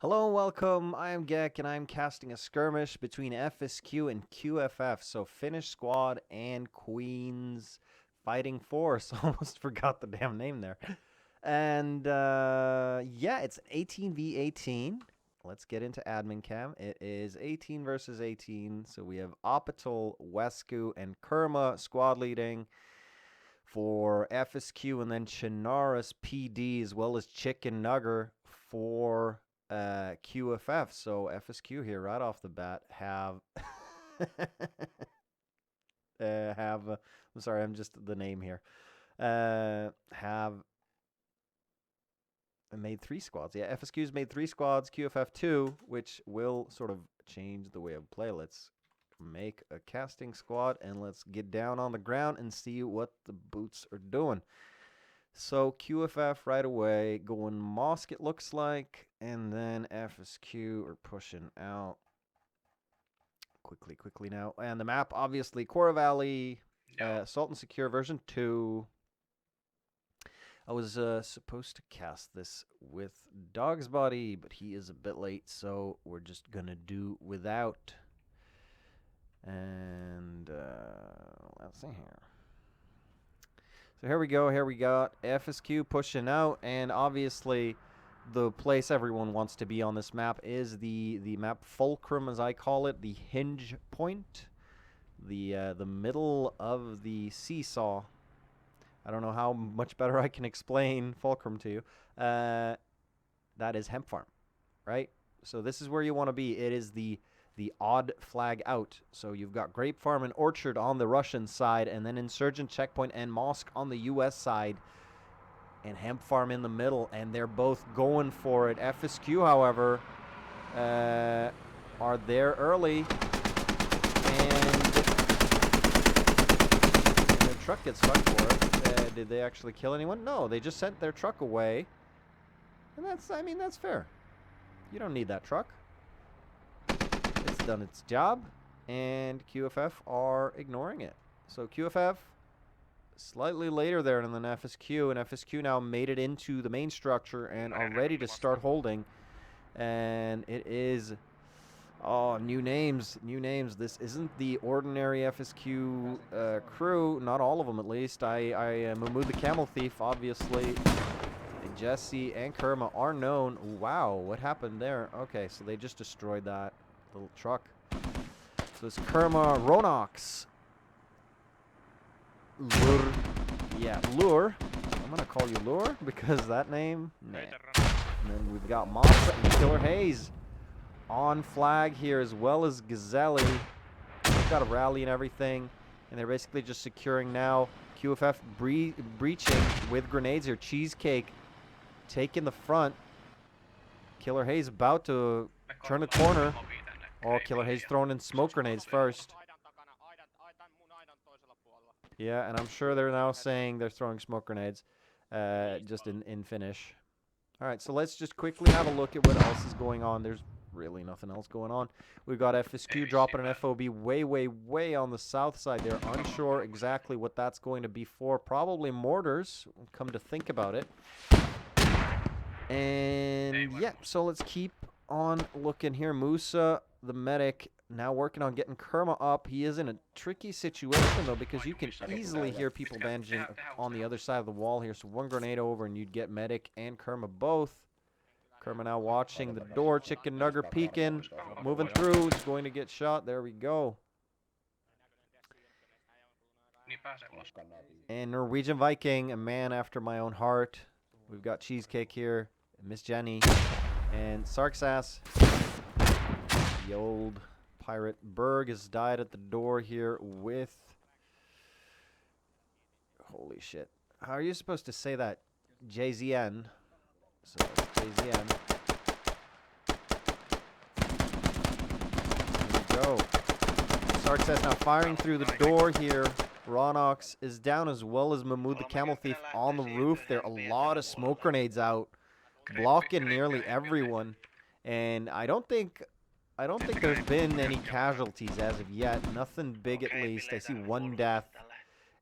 Hello, welcome. I am Gek, and I'm casting a skirmish between FSQ and QFF, so Finnish Squad and Queen's Fighting Force. Almost forgot the damn name there. And yeah, it's 18v18. Let's get into admin cam. It is 18 versus 18, so we have Opital, Wesku, and Kerma squad leading for FSQ, and then Chinaris PD, as well as Chicken Nugger for QFF. So FSQ here right off the bat have I'm sorry, I'm just the name here. Have made 3 squads. Yeah, FSQ's made 3 squads, QFF 2, which will sort of change the way of play. Let's make a casting squad and let's get down on the ground and see what the boots are doing. So QFF right away going mosque, it looks like, and then FSQ are pushing out quickly now. And the map, obviously, Cora Valley, Salt and Secure version 2. I was supposed to cast this with Dog's Body, but he is a bit late, so we're just gonna do without. And let's see here. So here we go. Here we got FSQ pushing out, and obviously the place everyone wants to be on this map is the map Fulcrum, as I call it, the hinge point, the middle of the seesaw. I don't know how much better I can explain Fulcrum to you. That is hemp farm, right? So this is where you want to be. It is the odd flag out. So you've got Grape Farm and Orchard on the Russian side, and then Insurgent Checkpoint and Mosque on the U.S. side, and Hemp Farm in the middle, and they're both going for it. FSQ, however, are there early, and their truck gets stuck for it. Did they actually kill anyone? No, they just sent their truck away, and that's fair. You don't need that truck. It's done its job, and QFF are ignoring it. So QFF slightly later there than FSQ, and FSQ now made it into the main structure and are ready to start holding. And it is, new names. This isn't the ordinary FSQ crew, not all of them at least. Mahmoud the Camel Thief, obviously. Jesse and Kerma are known. Wow, what happened there? Okay, so they just destroyed that little truck. So it's Kerma Ronox. Lure. Yeah, Lure. I'm gonna call you Lure because that name. Nah. And then we've got Massa and Killer Hayes on flag here, as well as Gazelli. They've got a rally and everything, and they're basically just securing now. QFF breaching with grenades here. Cheesecake taking the front. Killer Hayes about to turn the corner. Oh, Killer Hayes throwing in smoke grenades first. Yeah, and I'm sure they're now saying they're throwing smoke grenades, just in Finnish. All right, so let's just quickly have a look at what else is going on. There's really nothing else going on. We've got FSQ dropping an FOB way on the south side. They're unsure exactly what that's going to be for. Probably mortars, come to think about it. And yeah, so let's keep on looking here. Musa, the medic, now working on getting Kerma up. He is in a tricky situation, though, because you can easily hear people bandaging on the other side of the wall here. So one grenade over, and you'd get medic and Kerma both. Kerma now watching the door. Chicken Nugger peeking, moving through. It's going to get shot. There we go. And Norwegian Viking, a man after my own heart. We've got Cheesecake here, Miss Jenny, and Sarksass. The old pirate Berg has died at the door here with... Holy shit. How are you supposed to say that? JZN. So it's JZN. There we go. Sarksass now firing through the door here. Ronox is down, as well as Mahmoud the Camel Thief on the roof. There are a lot of smoke grenades out, blocking nearly everyone. And I don't think there's been any casualties as of yet. Nothing big, at least. I see one death,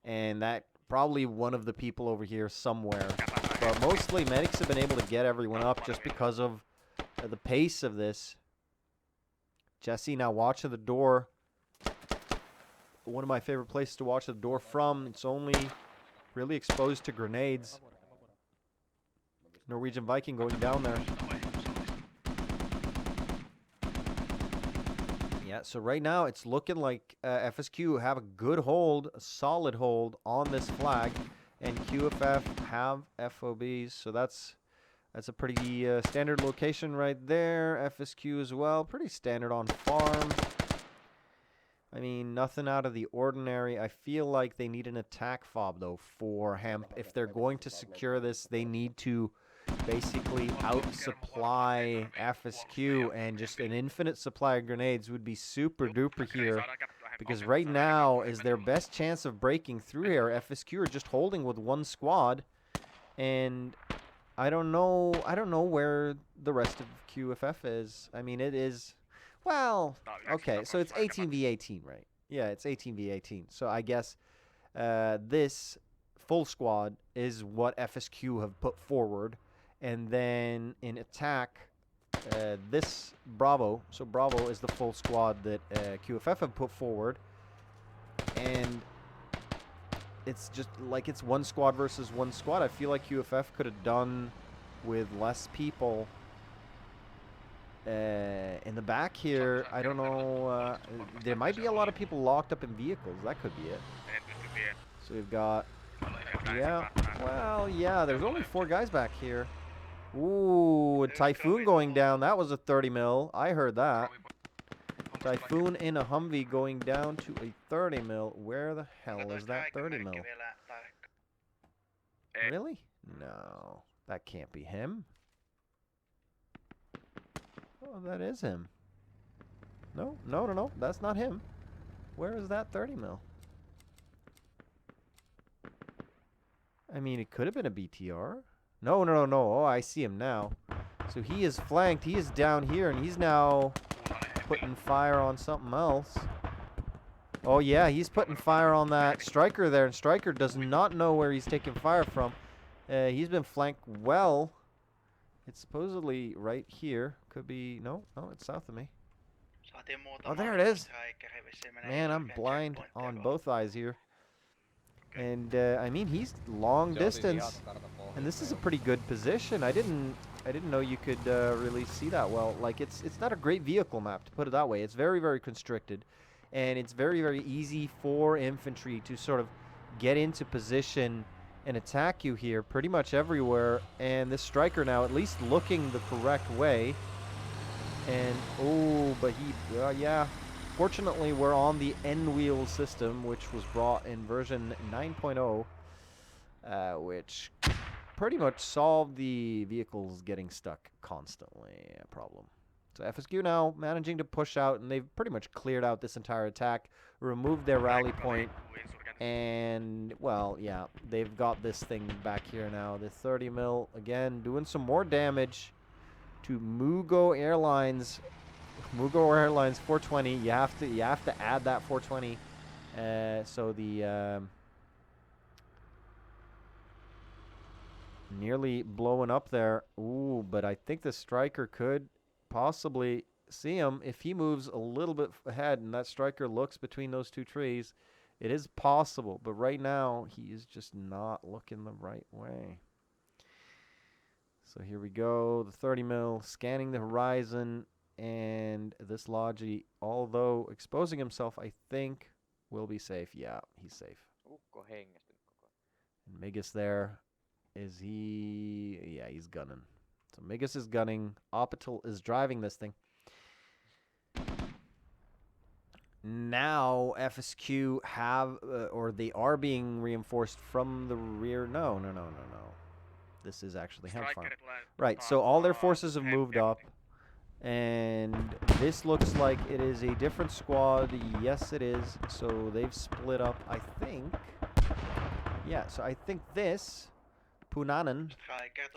and that probably one of the people over here somewhere. But mostly medics have been able to get everyone up just because of the pace of this. Jesse now watching the door. One of my favorite places to watch the door from. It's only really exposed to grenades. Norwegian Viking going down there. Yeah, so right now it's looking like FSQ have a good hold, a solid hold on this flag, and QFF have FOBs. So that's a pretty standard location right there. FSQ as well, pretty standard on farm. I mean, nothing out of the ordinary. I feel like they need an attack fob, though, for Hemp. If they're going to secure this, they need to basically outsupply FSQ, and just an infinite supply of grenades would be super duper here. Because right now is their best chance of breaking through here. FSQ are just holding with one squad, and I don't know where the rest of QFF is. I mean, it is... Well, okay, so it's 18v18, right? Yeah, it's 18v18. So I guess this full squad is what FSQ have put forward. And then in attack, this Bravo. So Bravo is the full squad that QFF have put forward. And it's just like it's one squad versus one squad. I feel like QFF could have done with less people. In the back here, I don't know, there might be a lot of people locked up in vehicles. That could be it. So we've got, yeah, well, yeah, there's only 4 guys back here. Ooh, a Typhoon going down. That was a 30 mil. I heard that. Typhoon in a Humvee going down to a 30 mil. Where the hell is that 30 mil? Really? No, that can't be him. Oh, that is him. No, no, no, no. That's not him. Where is that 30 mil? I mean, it could have been a BTR. No, no, no, no. Oh, I see him now. So he is flanked. He is down here, and he's now putting fire on something else. Oh, yeah, he's putting fire on that Striker there, and Striker does not know where he's taking fire from. He's been flanked well. It's supposedly right here. Could be... No, no, it's south of me. Oh, there it is. Man, I'm blind on both eyes here. And, I mean, he's long distance. And this is a pretty good position. I didn't know you could really see that well. Like, it's not a great vehicle map, to put it that way. It's very, very constricted. And it's very, very easy for infantry to sort of get into position and attack you here pretty much everywhere. And this Striker now at least looking the correct way. And, oh, but he, yeah. Fortunately, we're on the N-wheel system, which was brought in version 9.0, which pretty much solved the vehicles getting stuck constantly problem. So FSQ now managing to push out, and they've pretty much cleared out this entire attack, removed their rally point. And, well, yeah, they've got this thing back here now. The 30 mil, again, doing some more damage to Mugo Airlines. Mugo Airlines 420. You have to add that 420. So the nearly blowing up there. Ooh, but I think the Striker could possibly see him if he moves a little bit ahead, and that Striker looks between those two trees. It is possible, but right now he is just not looking the right way. So here we go, the 30 mil, scanning the horizon, and this Logi, although exposing himself, I think will be safe. Yeah, he's safe. And Migas there, is he? Yeah, he's gunning. So Migas is gunning. Opital is driving this thing. Now FSQ have, or they are being reinforced from the rear. No. This is actually Hemp Farm. Right, so all their forces have moved up. And this looks like it is a different squad. Yes, it is. So they've split up, I think. Yeah, so I think this, Punanen,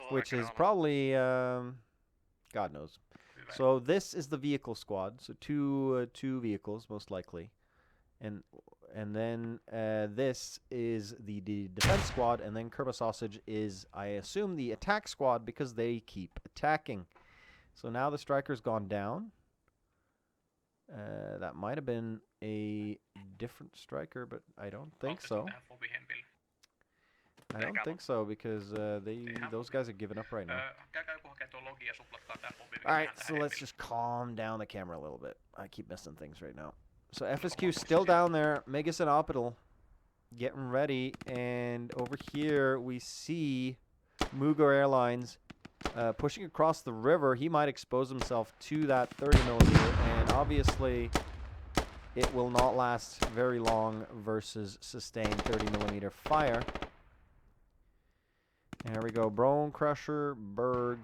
which is probably, God knows. So this is the vehicle squad. So two vehicles, most likely. And then this is the defense squad. And then Kerba Sausage is, I assume, the attack squad because they keep attacking. So now the striker's gone down. That might have been a different striker, but I don't think so. I don't think so because those guys are giving up right now. Alright, so let's just calm down the camera a little bit. I keep missing things right now. So FSQ still down there. Megas and Opital getting ready. And over here we see Mugo Airlines pushing across the river. He might expose himself to that 30mm. And obviously it will not last very long versus sustained 30mm fire. There we go. Bone Crusher, Berg,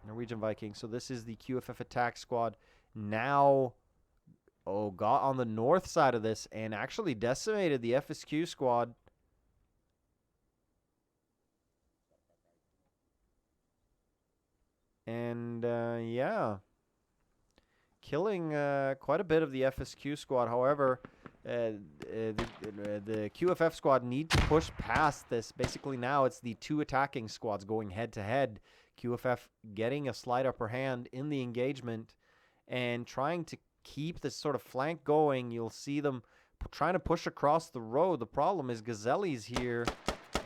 Norwegian Viking. So this is the QFF attack squad. Now, got on the north side of this and actually decimated the FSQ squad. And, yeah. Killing quite a bit of the FSQ squad. However, the QFF squad need to push past this. Basically now it's the two attacking squads going head to head. QFF getting a slight upper hand in the engagement and trying to keep this sort of flank going. You'll see them trying to push across the road. The problem is Gazelli's here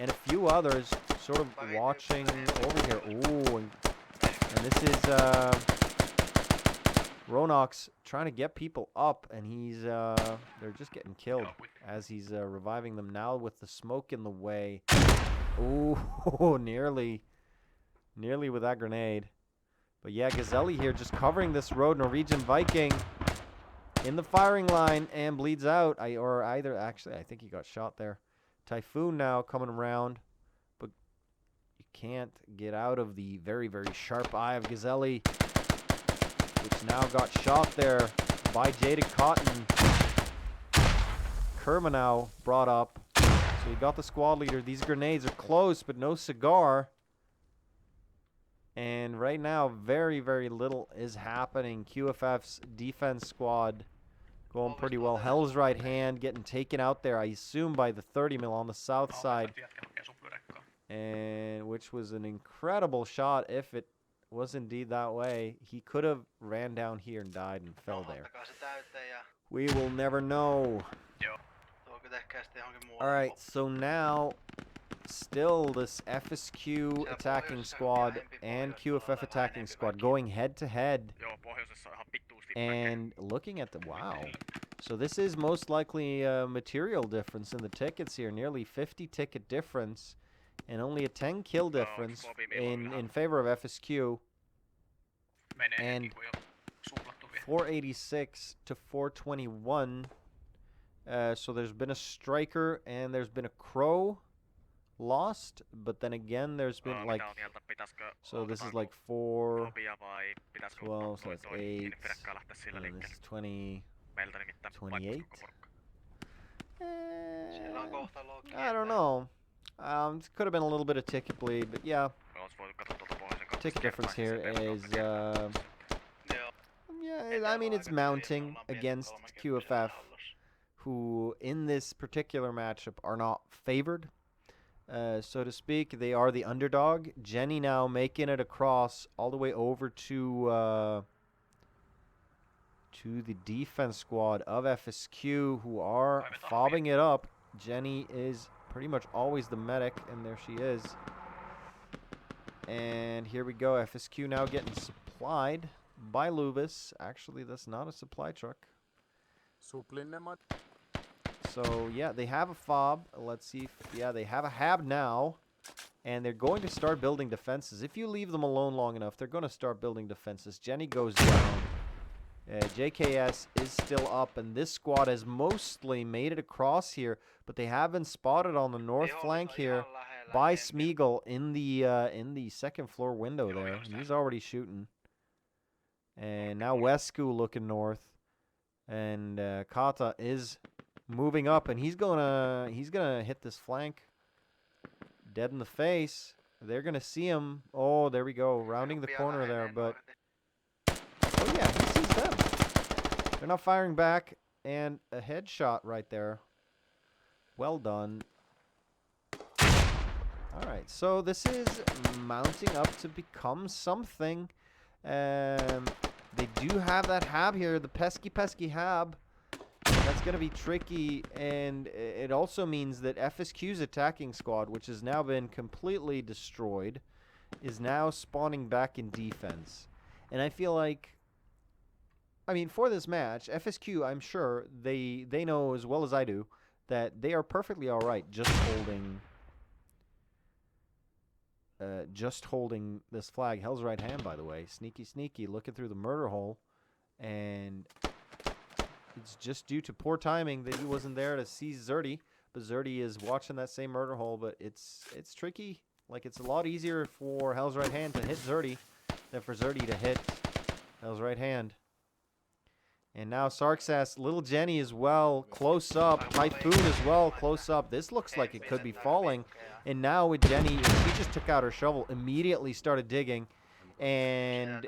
and a few others sort of watching over here. Ooh, and this is Ronox trying to get people up, and he's they're just getting killed as he's reviving them now with the smoke in the way. Ooh, nearly with that grenade. But yeah, Gazelli here just covering this road. Norwegian Viking in the firing line and bleeds out. I think he got shot there. Typhoon now coming around, but you can't get out of the very, very sharp eye of Gazelli, which now got shot there by Jaded Cotton. Kermanow brought up. So he got the squad leader. These grenades are close, but no cigar. And right now, very, very little is happening. QFF's defense squad going pretty well. Hell's right hand getting taken out there, I assume, by the 30mm on the south side. And which was an incredible shot if it was indeed that way. He could have ran down here and died and fell there. We will never know. Alright, so now still this FSQ attacking squad and QFF attacking squad going head to head. And looking at the wow. So this is most likely a material difference in the tickets here. Nearly 50 ticket difference. And only a 10 kill difference in favor of FSQ. And 486 to 421. So there's been a striker and there's been a crow lost. But then again, there's been like... So this is like 4, 12, so that's 8. And this is 20, 28. I don't know. Could have been a little bit of ticket bleed, but yeah. Ticket difference here is, yeah, I mean, it's mounting against QFF, who in this particular matchup are not favored, so to speak. They are the underdog. Jenny now making it across all the way over to the defense squad of FSQ, who are fobbing it up. Jenny is pretty much always the medic, and there she is. And here we go. FSQ now getting supplied by Luvis. Actually, that's not a supply truck. So, yeah, they have a fob. Let's see if... Yeah, they have a hab now. And they're going to start building defenses. If you leave them alone long enough, they're going to start building defenses. Jenny goes down. JKS is still up, and this squad has mostly made it across here, but they have been spotted on the north flank here by Smeagol in the second floor window there. He's already shooting. And now Wescu looking north, and Kata is moving up, and he's gonna hit this flank dead in the face. They're gonna see him. Oh, there we go, rounding the corner there, but oh yeah, he sees them. They're not firing back, and a headshot right there. Well done. All right, so this is mounting up to become something. do have that Hab here, the pesky Hab. That's going to be tricky, and it also means that FSQ's attacking squad, which has now been completely destroyed, is now spawning back in defense. And I feel like, I mean, for this match, FSQ, I'm sure they know as well as I do that they are perfectly all right just holding this flag. Hell's right hand, by the way. Sneaky, looking through the murder hole, and it's just due to poor timing that he wasn't there to see Zerdy. But Zerdy is watching that same murder hole, but it's tricky. Like, it's a lot easier for Hell's right hand to hit Zerdy than for Zerdy to hit Hell's right hand. And now Sarksas, Little Jenny as well, close up. Typhoon as well, close up. This looks like it could be falling. And now with Jenny, she just took out her shovel, immediately started digging. And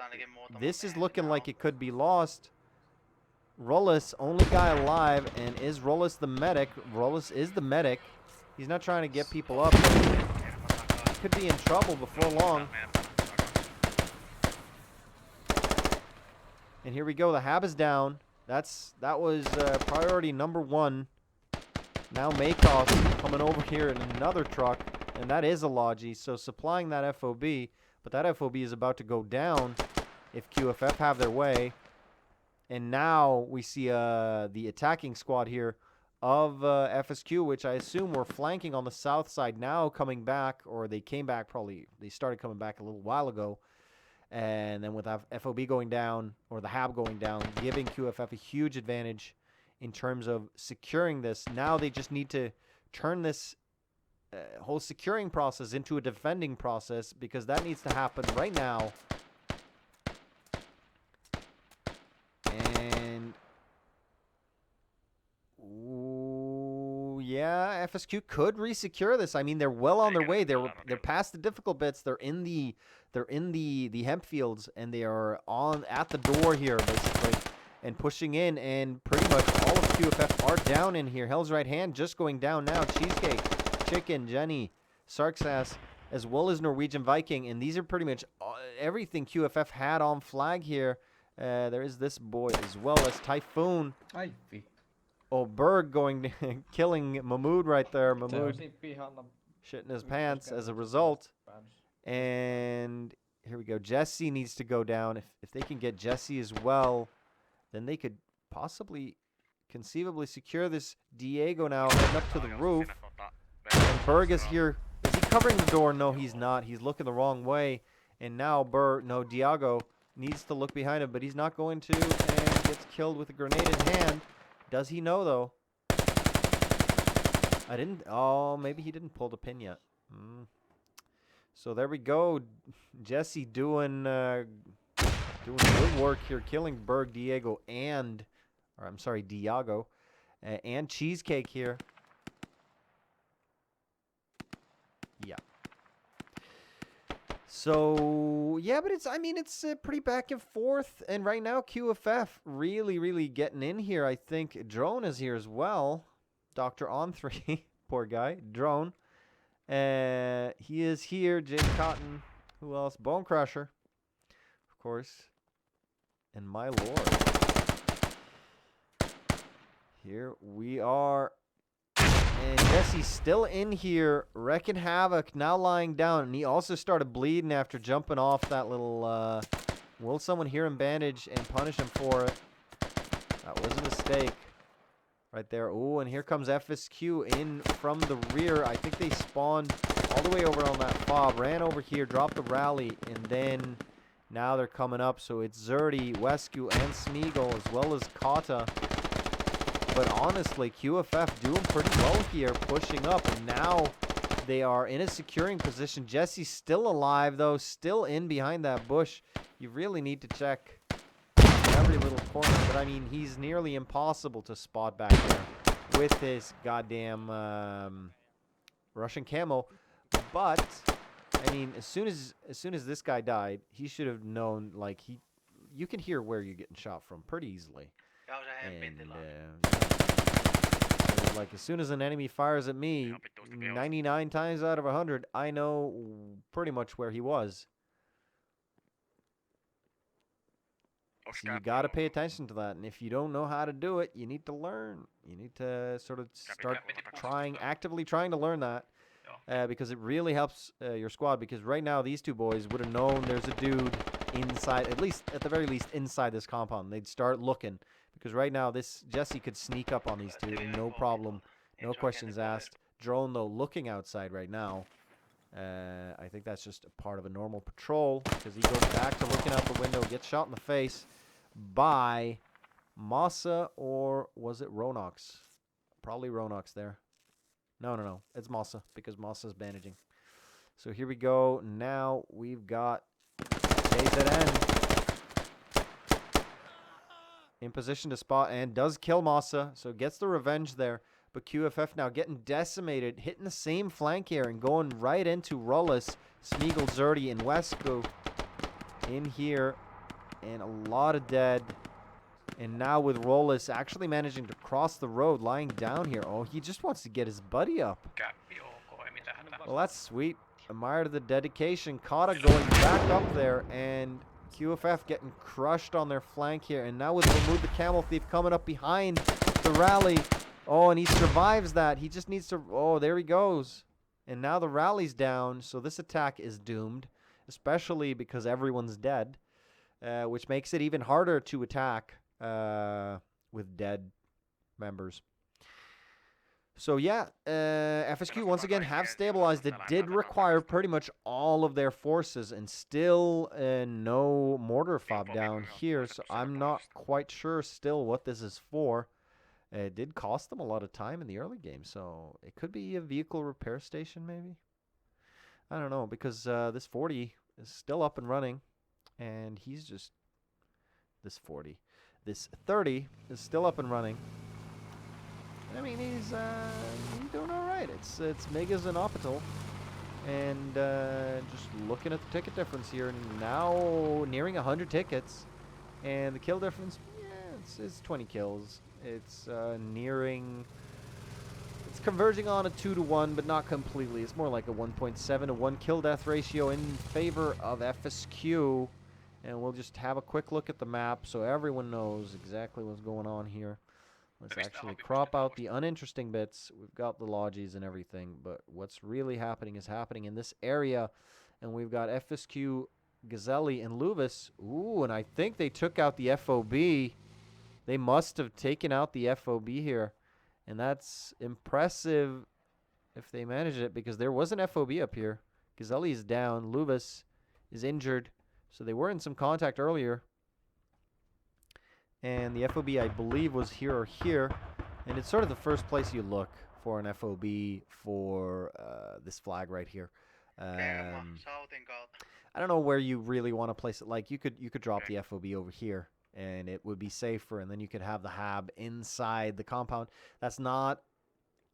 this is looking like it could be lost. Rollis, only guy alive, and is Rollis the medic? Rollis is the medic. He's not trying to get people up. Could be in trouble before long. And here we go. The Hab is down. That was priority number 1. Now Makov coming over here in another truck, and that is a Logi. So supplying that FOB, but that FOB is about to go down if QFF have their way. And now we see the attacking squad here of FSQ, which I assume were flanking on the south side, now coming back, or they came back probably, they started coming back a little while ago. And then with FOB going down, or the Hab going down, giving QFF a huge advantage in terms of securing this. Now they just need to turn this whole securing process into a defending process, because that needs to happen right now. And yeah, FSQ could resecure this. I mean, they're well on their way. They're past the difficult bits. They're in the hemp fields, and they are at the door here basically, and pushing in. And pretty much all of QFF are down in here. Hell's right hand just going down now. Cheesecake, Chicken, Jenny, Sarksas, as well as Norwegian Viking, and these are pretty much everything QFF had on flag here. There is this boy as well as Typhoon. Oh, Berg going killing Mahmood right there. Mahmood shitting his pants as a result. And here we go. Jesse needs to go down. If they can get Jesse as well, then they could possibly, conceivably secure this. Diego now heading up to the roof. And Berg is here. Is he covering the door? No, he's not. He's looking the wrong way. And now Diego needs to look behind him, but he's not going to, and gets killed with a grenade in hand. Does he know, though? Oh, maybe he didn't pull the pin yet. So there we go. Jesse doing good work here, killing Berg, Diego, and Cheesecake here. Yeah. So, yeah, but it's pretty back and forth. And right now, QFF really getting in here. I think Drone is here as well. Dr. On3, poor guy. Drone. He is here. Jay Cotton. Who else? Bone Crusher, of course. And my lord. Here we are. And Jesse's still in here, wrecking havoc, now lying down. And he also started bleeding after jumping off that little, will someone hear him bandage and punish him for it? That was a mistake right there. Oh, and here comes FSQ in from the rear. I think they spawned all the way over on that fob, ran over here, dropped the rally, and then now they're coming up. So it's Zerdy, Wescu, and Smeagol, as well as Kata. But honestly, QFF doing pretty well here, pushing up. And now they are in a securing position. Jesse's still alive, though, still in behind that bush. You really need to check every little corner. But, I mean, he's nearly impossible to spot back there with his goddamn Russian camo. But, I mean, as soon as this guy died, he should have known, like, you can hear where you're getting shot from pretty easily. And, so, like, as soon as an enemy fires at me, 99 times out of 100, I know pretty much where he was. So you got to pay attention to that. And if you don't know how to do it, you need to learn. You need to sort of start actively trying to learn that. Because it really helps your squad. Because right now, these two boys would have known there's a dude inside, at the very least, inside this compound. They'd start looking. Because right now, this Jesse could sneak up on these two, no problem, no questions asked. Drone, though, looking outside right now. I think that's just a part of a normal patrol. Because he goes back to looking out the window, gets shot in the face by Massa, or was it Ronox? Probably Ronox there. No. It's Massa, because Massa's bandaging. So here we go. Now we've got JZN in position to spot and does kill Massa. So gets the revenge there. But QFF now getting decimated, hitting the same flank here and going right into Rullis, Smeagol, Zerdy, and Wesco in here. And a lot of dead. And now with Rullis actually managing to cross the road, lying down here. Oh, he just wants to get his buddy up. Well, that's sweet. Admire the dedication. Kata going back up there, and QFF getting crushed on their flank here. And now with Remove the Camel Thief coming up behind the rally. Oh, and he survives that. He just needs to... Oh, there he goes. And now the rally's down, so this attack is doomed. Especially because everyone's dead. Which makes it even harder to attack with dead members. So yeah, FSQ once again have stabilized. It did require pretty much all of their forces, and still no mortar fob down here. So I'm not quite sure still what this is for. It did cost them a lot of time in the early game, so it could be a vehicle repair station maybe. I don't know, because this 40 is still up and running, and he's just this 30 is still up and running. I mean, he's doing all right. It's Megas and Opital, and just looking at the ticket difference here, now nearing 100 tickets, and the kill difference, yeah, it's 20 kills. It's nearing. It's converging on a 2-to-1, but not completely. It's more like a 1.7 to 1 kill death ratio in favor of FSQ. And we'll just have a quick look at the map so everyone knows exactly what's going on here. Let's actually crop out the uninteresting bits. We've got the logies and everything, but what's really happening is happening in this area. And we've got FSQ, Gazelli, and Luvis. Ooh, and I think they took out the FOB. They must have taken out the FOB here. And that's impressive if they managed it, because there was an FOB up here. Gazelli is down. Luvis is injured. So they were in some contact earlier. And the FOB, I believe, was here or here. And it's sort of the first place you look for an FOB for this flag right here. I don't know where you really want to place it. Like, you could drop the FOB over here, and it would be safer. And then you could have the HAB inside the compound. That's not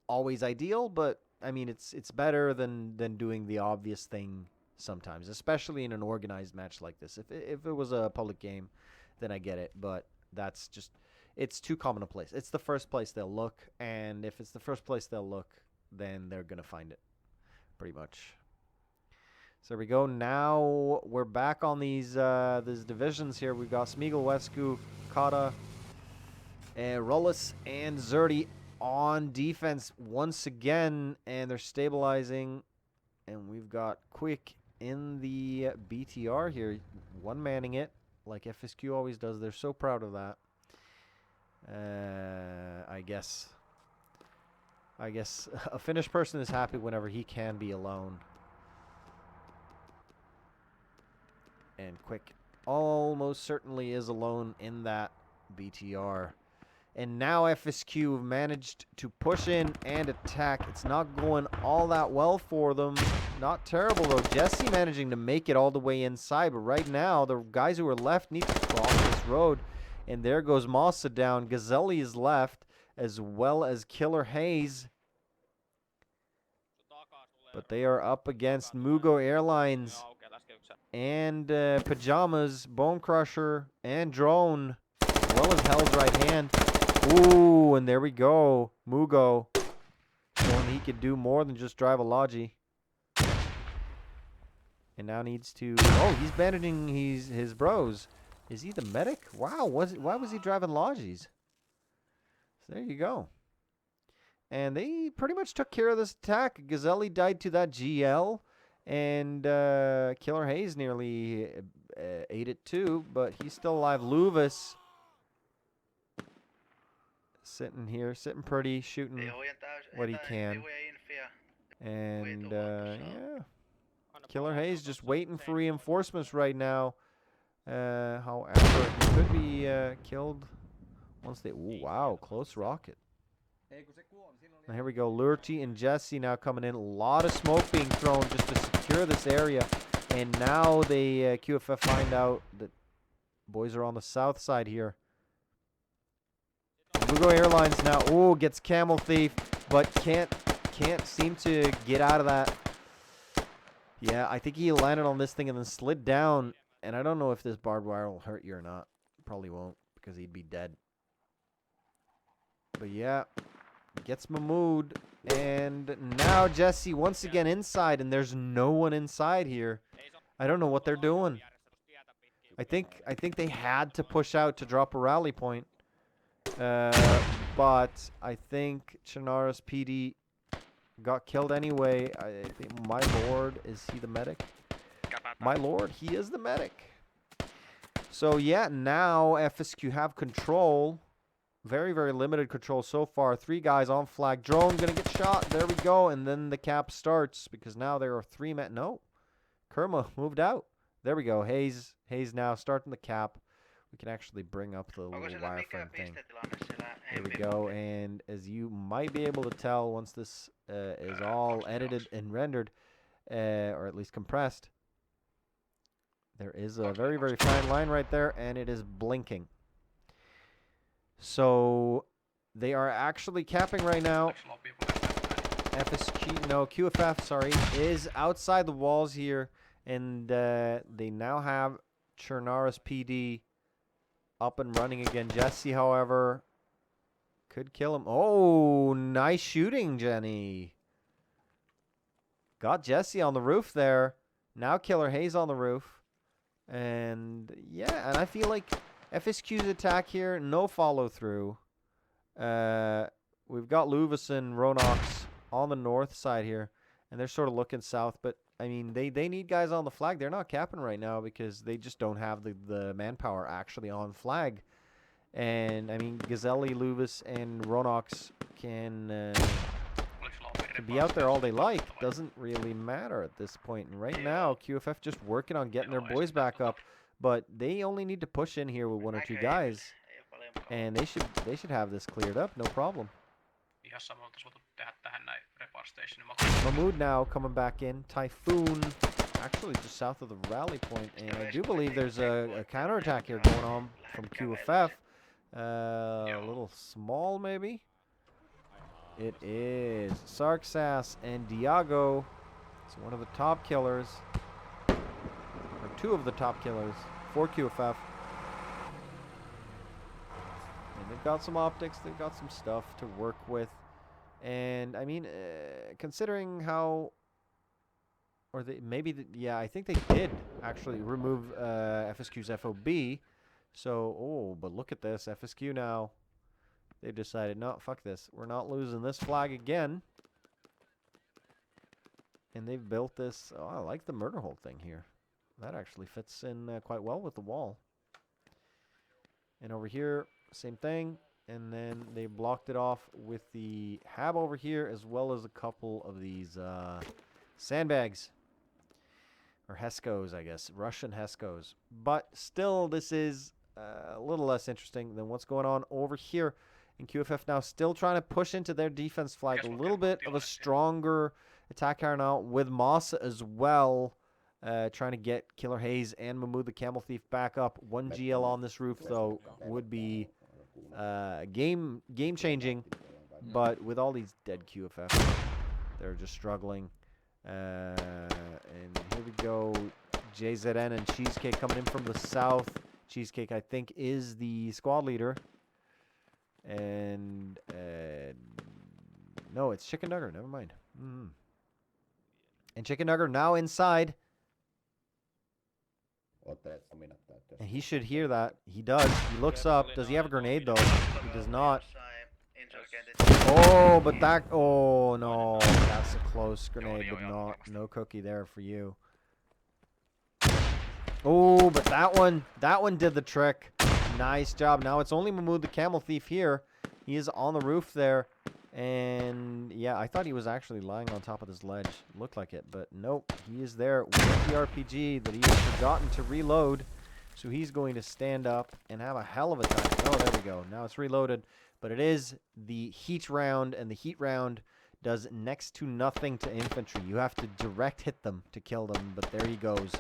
always ideal, but, I mean, it's better than doing the obvious thing sometimes, especially in an organized match like this. If it was a public game, then I get it, but that's just, it's too common a place. It's the first place they'll look, and if it's the first place they'll look, then they're gonna find it, pretty much. So there we go. Now we're back on these divisions here. We've got Smeagol, Wescu, Kata, Rullis, and Zerdy on defense once again, and they're stabilizing. And we've got Quick in the BTR here, one-manning it, like FSQ always does. They're so proud of that. I guess a Finnish person is happy whenever he can be alone. And Quick almost certainly is alone in that BTR. And now FSQ have managed to push in and attack. It's not going all that well for them. Not terrible, though. Jesse managing to make it all the way inside. But right now, the guys who are left need to cross this road. And there goes Massa down. Gazelli is left, as well as Killer Hayes. But they are up against Mugo Airlines and Pajamas, Bone Crusher, and Drone, as well as Hell's Right Hand. Ooh, and there we go. Mugo showing he could do more than just drive a Logi. And now needs to... Oh, he's bandaging his bros. Is he the medic? Wow, why was he driving Lodgies? So there you go. And they pretty much took care of this attack. Gazelli died to that GL. And Killer Hayes nearly ate it too, but he's still alive. Luvis sitting here, sitting pretty, shooting what he can. And yeah, Killer Hayes just waiting for reinforcements right now. However, he could be killed once they... Ooh, wow, close rocket. And here we go. Lurty and Jesse now coming in. A lot of smoke being thrown just to secure this area. And now they QFF find out that boys are on the south side here. Lugo Airlines now. Ooh, gets Camel Thief, but can't seem to get out of that. Yeah, I think he landed on this thing and then slid down. And I don't know if this barbed wire will hurt you or not. Probably won't, because he'd be dead. But yeah, gets Mahmood. And now Jesse once again inside, and there's no one inside here. I don't know what they're doing. I think they had to push out to drop a rally point. But I think Chernara's PD got killed anyway. I think my lord, is he the medic? My lord, he is the medic. So yeah, now FSQ have control. Very, very limited control so far. 3 guys on flag. Drone gonna get shot. There we go. And then the cap starts because now there are 3 men. No. Kerma moved out. There we go. Hayes now starting the cap. We can actually bring up the little wireframe thing. There we go. And as you might be able to tell once this is all edited and rendered, or at least compressed, there is a very, very fine line right there, and it is blinking. So they are actually capping right now. FSQ, no, QFF, sorry, is outside the walls here. And they now have Chernara's PD up and running again. Jesse, however, could kill him. Oh, nice shooting, Jenny. Got Jesse on the roof there. Now Killer Hayes on the roof. And yeah, and I feel like FSQ's attack here, no follow through. We've got Luvis and Ronox on the north side here, and they're sort of looking south. But I mean, they need guys on the flag. They're not capping right now because they just don't have the manpower actually on flag. And I mean, Gazelli, Luvis, and Ronox can be out there all they like. Doesn't really matter at this point. And right now, QFF just working on getting their boys back up. But they only need to push in here with 1 or 2 guys, and they should have this cleared up, no problem. Mahmood now coming back in. Typhoon, actually just south of the rally point, and I do believe there's a counterattack here going on from QFF. A little small, maybe. It is Sarksas and Diago. It's one of the top killers. 2 of the top killers for QFF. And they've got some optics, they've got some stuff to work with. And I mean, considering how, or they maybe, yeah, I think they did actually remove FSQ's FOB. So, oh, but look at this, FSQ now. They've decided, no, fuck this. We're not losing this flag again. And they've built this, oh, I like the murder hole thing here. That actually fits in quite well with the wall. And over here, same thing. And then they blocked it off with the hab over here, as well as a couple of these sandbags. Or Heskos, I guess. Russian Heskos. But still, this is a little less interesting than what's going on over here. And QFF now still trying to push into their defense flag. A little bit of a stronger attack here now with Massa as well. Trying to get Killer Hayes and Mahmood the Camel Thief back up. 1 GL on this roof, though, would be game changing. But with all these dead QFF, they're just struggling. And here we go. JZN and Cheesecake coming in from the south. Cheesecake, I think, is the squad leader. And no, it's Chicken Nugger. Never mind. And Chicken Nugger now inside. And he should hear that. He does. He looks up. Does he have a grenade, though? He does not. Oh, but that... Oh, no. That's a close grenade, but no cookie there for you. Oh, but that one did the trick. Nice job. Now it's only Mahmoud the Camel Thief here. He is on the roof there. And, yeah, I thought he was actually lying on top of this ledge. Looked like it, but nope. He is there with the RPG that he has forgotten to reload. So he's going to stand up and have a hell of a time. Oh, there we go. Now it's reloaded. But it is the heat round, and the heat round does next to nothing to infantry. You have to direct hit them to kill them, but there he goes.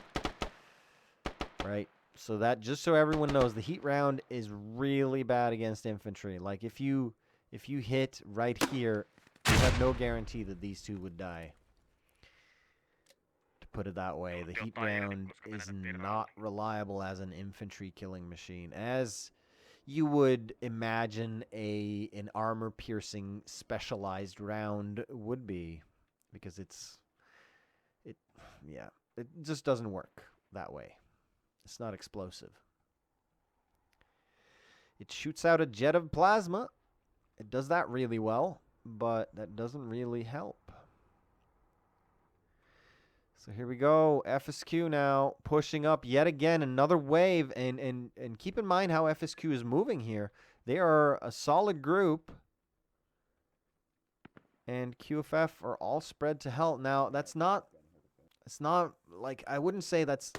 Right? So that, just so everyone knows, the heat round is really bad against infantry. Like, if you hit right here, you have no guarantee that these two would die. To put it that way, the heat round is not reliable as an infantry killing machine, as you would imagine an armor-piercing specialized round would be, because it just doesn't work that way. It's not explosive. It shoots out a jet of plasma. It does that really well, but that doesn't really help. So here we go. FSQ now pushing up yet again, another wave. And keep in mind how FSQ is moving here. They are a solid group. And QFF are all spread to hell. Now, it's not like, I wouldn't say that's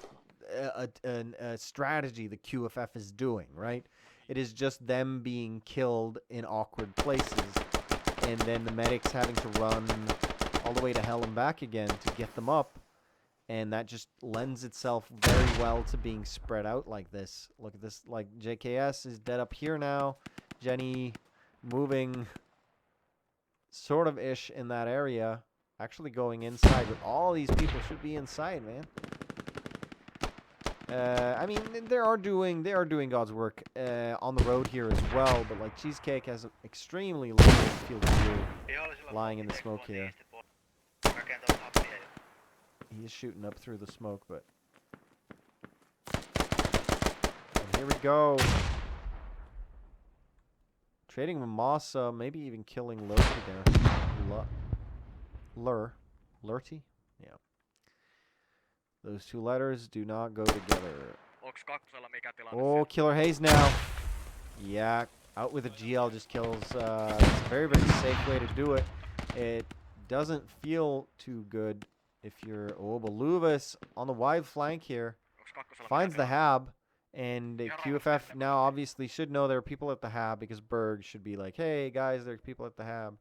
a strategy the QFF is doing, right? It is just them being killed in awkward places. And then the medics having to run all the way to hell and back again to get them up. And that just lends itself very well to being spread out like this. Look at this, like JKS is dead up here now. Jenny moving sort of ish in that area. Actually going inside, but all these people should be inside, man. I mean, they are doing God's work on the road here as well, but like Cheesecake has an extremely low field of view lying in the smoke here. He is shooting up through the smoke, but... And here we go. Trading with Masa, maybe even killing Lurty there. Lurty? Yeah. Those two letters do not go together. Oh, Killer Haze now. Yeah, out with a GL just kills. It's a very, very safe way to do it. It doesn't feel too good if you're... Oh, but Luvis on the wide flank here finds the hab. And QFF now obviously should know there are people at the hab, because Berg should be like, hey, guys, there's people at the hab.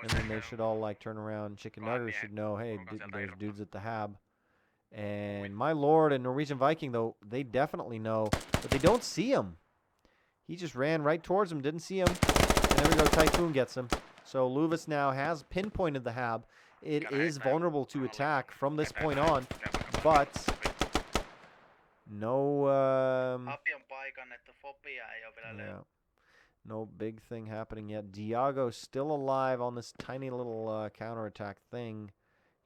And then they should all, like, turn around. Chicken Nuggers should know, hey, there's dudes at the hab. And my lord and Norwegian Viking, though, they definitely know, but they don't see him. He just ran right towards him, didn't see him. And there we go, Typhoon gets him. So Luvis now has pinpointed the hab. It is vulnerable to attack from this point on, but no, yeah, no big thing happening yet. Diago still alive on this tiny little counterattack thing.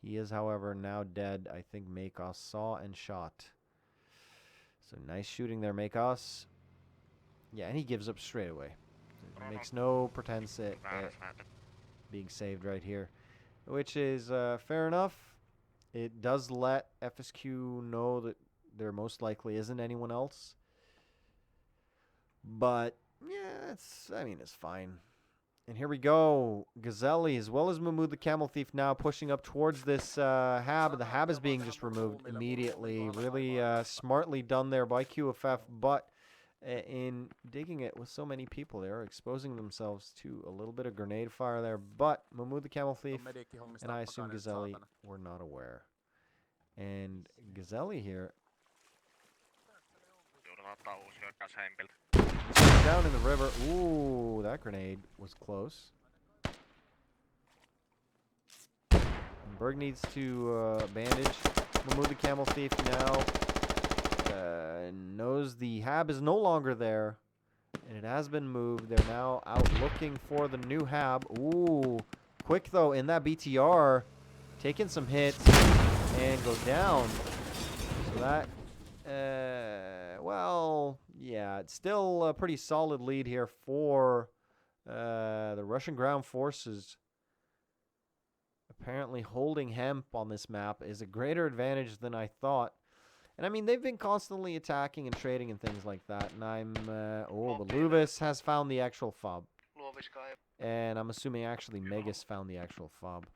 He is, however, now dead. I think Makos saw and shot. So nice shooting there, Makos. Yeah, and he gives up straight away. Makes no pretense at being saved right here, which is fair enough. It does let FSQ know that there most likely isn't anyone else. But, yeah, it's fine. And here we go. Gazelli, as well as Mahmoud the Camel Thief, now pushing up towards this hab. The hab is being just removed immediately. Really smartly done there by QFF, but in digging it with so many people, they are exposing themselves to a little bit of grenade fire there. But Mahmoud the Camel Thief, and I assume Gazelli, were not aware. And Gazelli here... down in the river. Ooh, that grenade was close. And Berg needs to bandage. Mahmoud the Camel Thief now knows the hab is no longer there, and it has been moved. They're now out looking for the new hab. Ooh, quick though in that BTR, taking some hits and go down. So that well, yeah, it's still a pretty solid lead here for the Russian ground forces. Apparently holding hemp on this map is a greater advantage than I thought. And I mean, they've been constantly attacking and trading and things like that. And I'm, but Luvis has found the actual fob. And I'm assuming actually Megas found the actual fob.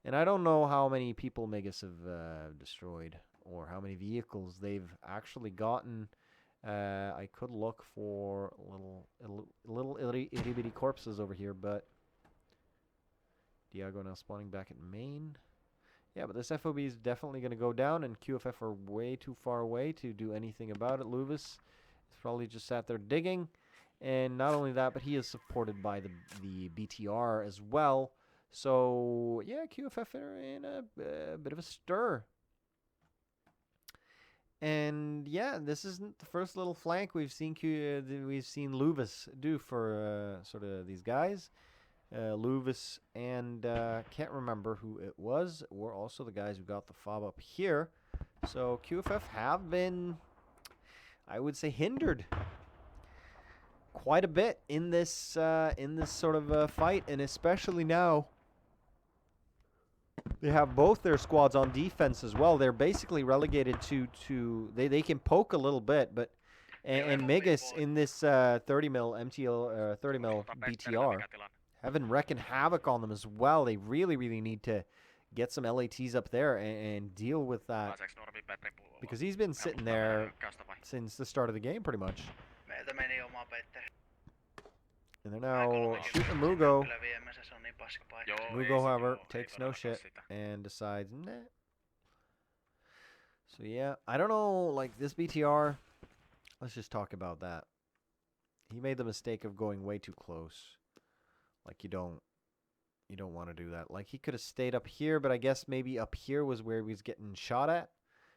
And I don't know how many people Megas have destroyed or how many vehicles they've actually gotten. I could look for little itty bitty corpses over here, but Diago now spawning back at main. Yeah, but this FOB is definitely going to go down, and QFF are way too far away to do anything about it. Luvis is probably just sat there digging. And not only that, but he is supported by the BTR as well. So, yeah, QFF are in a bit of a stir. And, yeah, this isn't the first little flank we've seen Luvis do for sort of these guys. Luvis and can't remember who it was, were also the guys who got the fob up here. So QFF have been, I would say, hindered quite a bit in this sort of fight, and especially now they have both their squads on defense as well. They're basically relegated to they can poke a little bit, but and Megas in this 30 mil MTL 30 mil BTR having wrecking havoc on them as well. They really need to get some LATs up there and deal with that, because he's been sitting there since the start of the game pretty much. And they're now shooting Mugo. Mugo, however, takes no shit and decides, nah. So yeah, I don't know, like this BTR, let's just talk about that. He made the mistake of going way too close. Like you don't want to do that. Like he could have stayed up here, but I guess maybe up here was where he was getting shot at.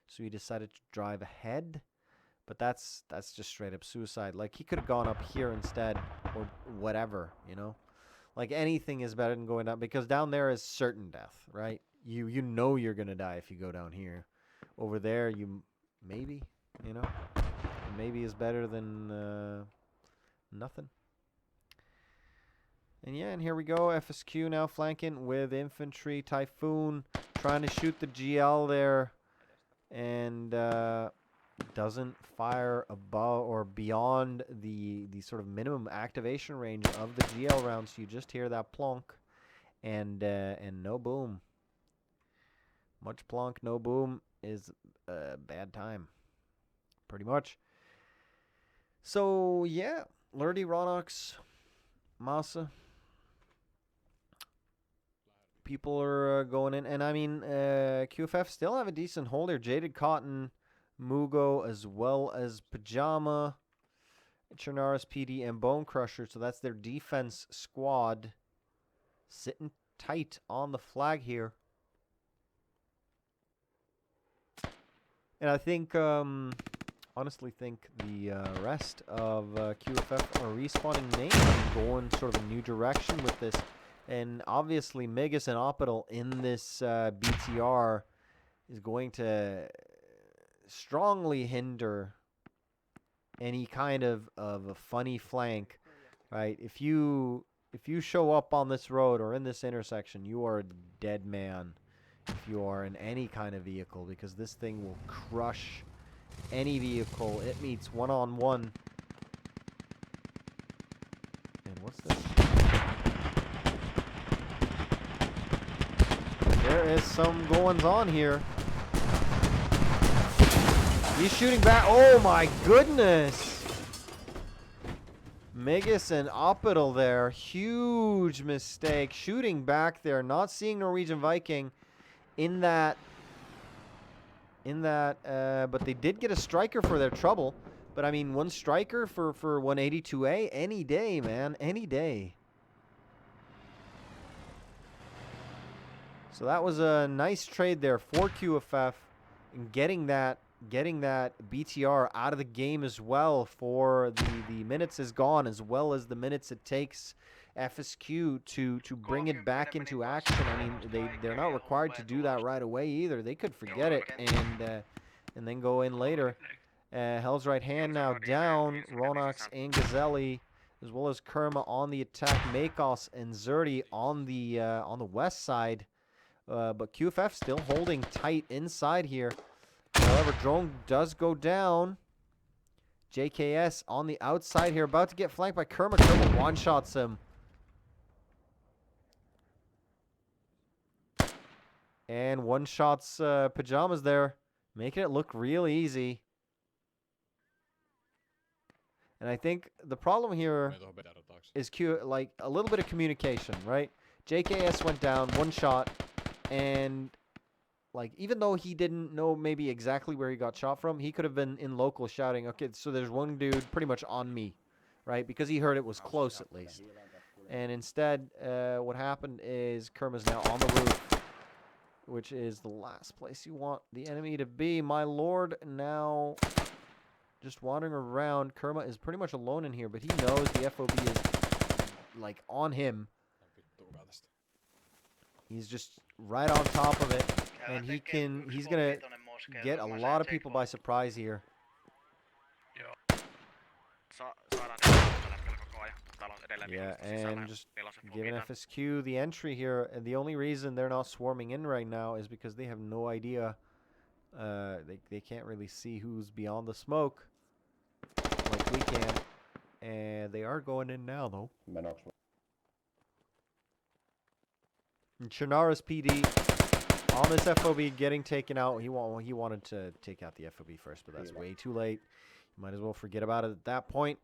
So he decided to drive ahead. But that's just straight up suicide. Like he could have gone up here instead or whatever, you know? Like anything is better than going down, because down there is certain death, right? You know you're going to die if you go down here. Over there you maybe, you know? Maybe is better than nothing. And yeah, and here we go. FSQ now flanking with infantry. Typhoon trying to shoot the GL there. And doesn't fire above or beyond the sort of minimum activation range of the GL round. So you just hear that plonk. And no boom. Much plonk, no boom is a bad time. Pretty much. So yeah, Lurdy, Ronox, Masa. People are going in, and I mean, QFF still have a decent hold here. Jaded Cotton, Mugo, as well as Pajama, Chernaris PD, and Bone Crusher. So that's their defense squad sitting tight on the flag here. And I think, honestly think the rest of QFF are respawning main and going sort of a new direction with this. And obviously, Megas and Opidal in this BTR is going to strongly hinder any kind of a funny flank, right? If you show up on this road or in this intersection, you are a dead man if you are in any kind of vehicle, because this thing will crush any vehicle it meets one-on-one. And what's this? There is some goings on here. He's shooting back. Oh my goodness. Megas and Opidal there. Huge mistake. Shooting back there. Not seeing Norwegian Viking in that. But they did get a striker for their trouble. But I mean, one striker for 182A any day, man. Any day. So that was a nice trade there for QFF, and getting that BTR out of the game as well. For the minutes is gone, as well as the minutes it takes FSQ to bring it back into action. I mean, they're not required to do that right away either. They could forget it and then go in later. Hell's right hand now down. Ronox and Gazelli, as well as Kerma on the attack. Makos and Zerti on the west side. But QFF still holding tight inside here. However, drone does go down. JKS on the outside here, about to get flanked by Kerma. Kerma one-shots him. And one-shots Pajamas there, making it look real easy. And I think the problem here is like a little bit of communication, right? JKS went down, one shot, and like even though he didn't know maybe exactly where he got shot from, he could have been in local shouting, okay, so there's one dude pretty much on me, right? Because he heard it was close at least. And instead, what happened is Kerma's now on the roof, which is the last place you want the enemy to be. My lord now just wandering around. Kerma is pretty much alone in here, but he knows the FOB is like on him. He's just right on top of it, and he's gonna get a lot of people by surprise here. Yeah, and just giving FSQ the entry here, and the only reason they're not swarming in right now is because they have no idea. They can't really see who's beyond the smoke like we can, and they are going in now though. And Chernara's PD on this FOB getting taken out. He wanted to take out the FOB first, but that's way too late. You might as well forget about it at that point.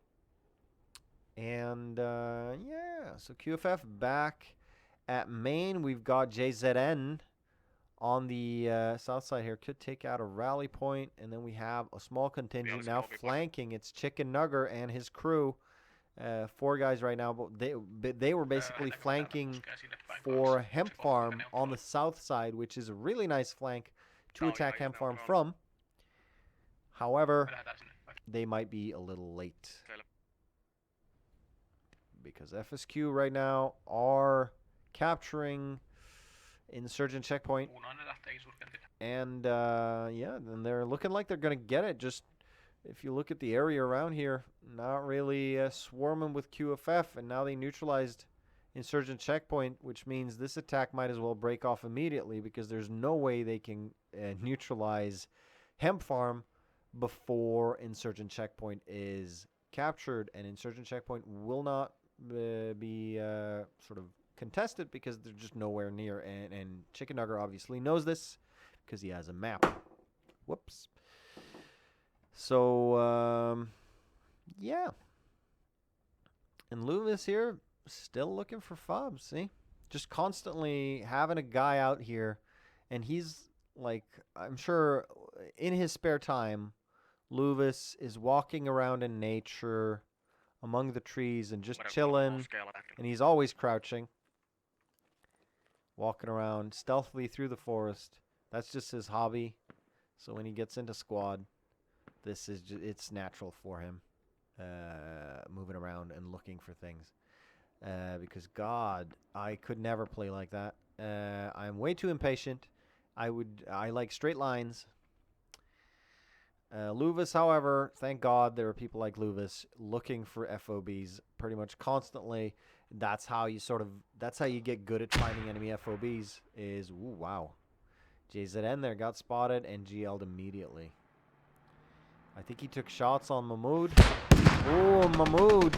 And yeah, so QFF back at main. We've got JZN on the south side here. Could take out a rally point, and then we have a small contingent now flanking. It's Chicken Nugger and his crew. 4 guys right now, but they were basically flanking for Hemp Farm on the south side, which is a really nice flank to attack Hemp Farm from. However, they might be a little late, because FSQ right now are capturing Insurgent checkpoint, and yeah, then they're looking like they're gonna get it. Just if you look at the area around here, not really swarming with QFF, and now they neutralized Insurgent checkpoint, which means this attack might as well break off immediately, because there's no way they can neutralize Hemp Farm before Insurgent checkpoint is captured, and Insurgent checkpoint will not be sort of contested because they're just nowhere near, and Chicken Nugger obviously knows this because he has a map. Whoops. So yeah, and Loomis here still looking for fobs. See, just constantly having a guy out here, and he's like, I'm sure in his spare time, Luvis is walking around in nature among the trees and just chilling, and he's always crouching, walking around stealthily through the forest. That's just his hobby. So when he gets into squad, this is it's natural for him, moving around and looking for things. Because God, I could never play like that. I'm way too impatient. I like straight lines. Luvis, however, thank God there are people like Luvis looking for FOBs pretty much constantly. That's how you get good at finding enemy FOBs is, ooh, wow. JZN there got spotted and GL'd immediately. I think he took shots on Mahmood. Oh, Mahmood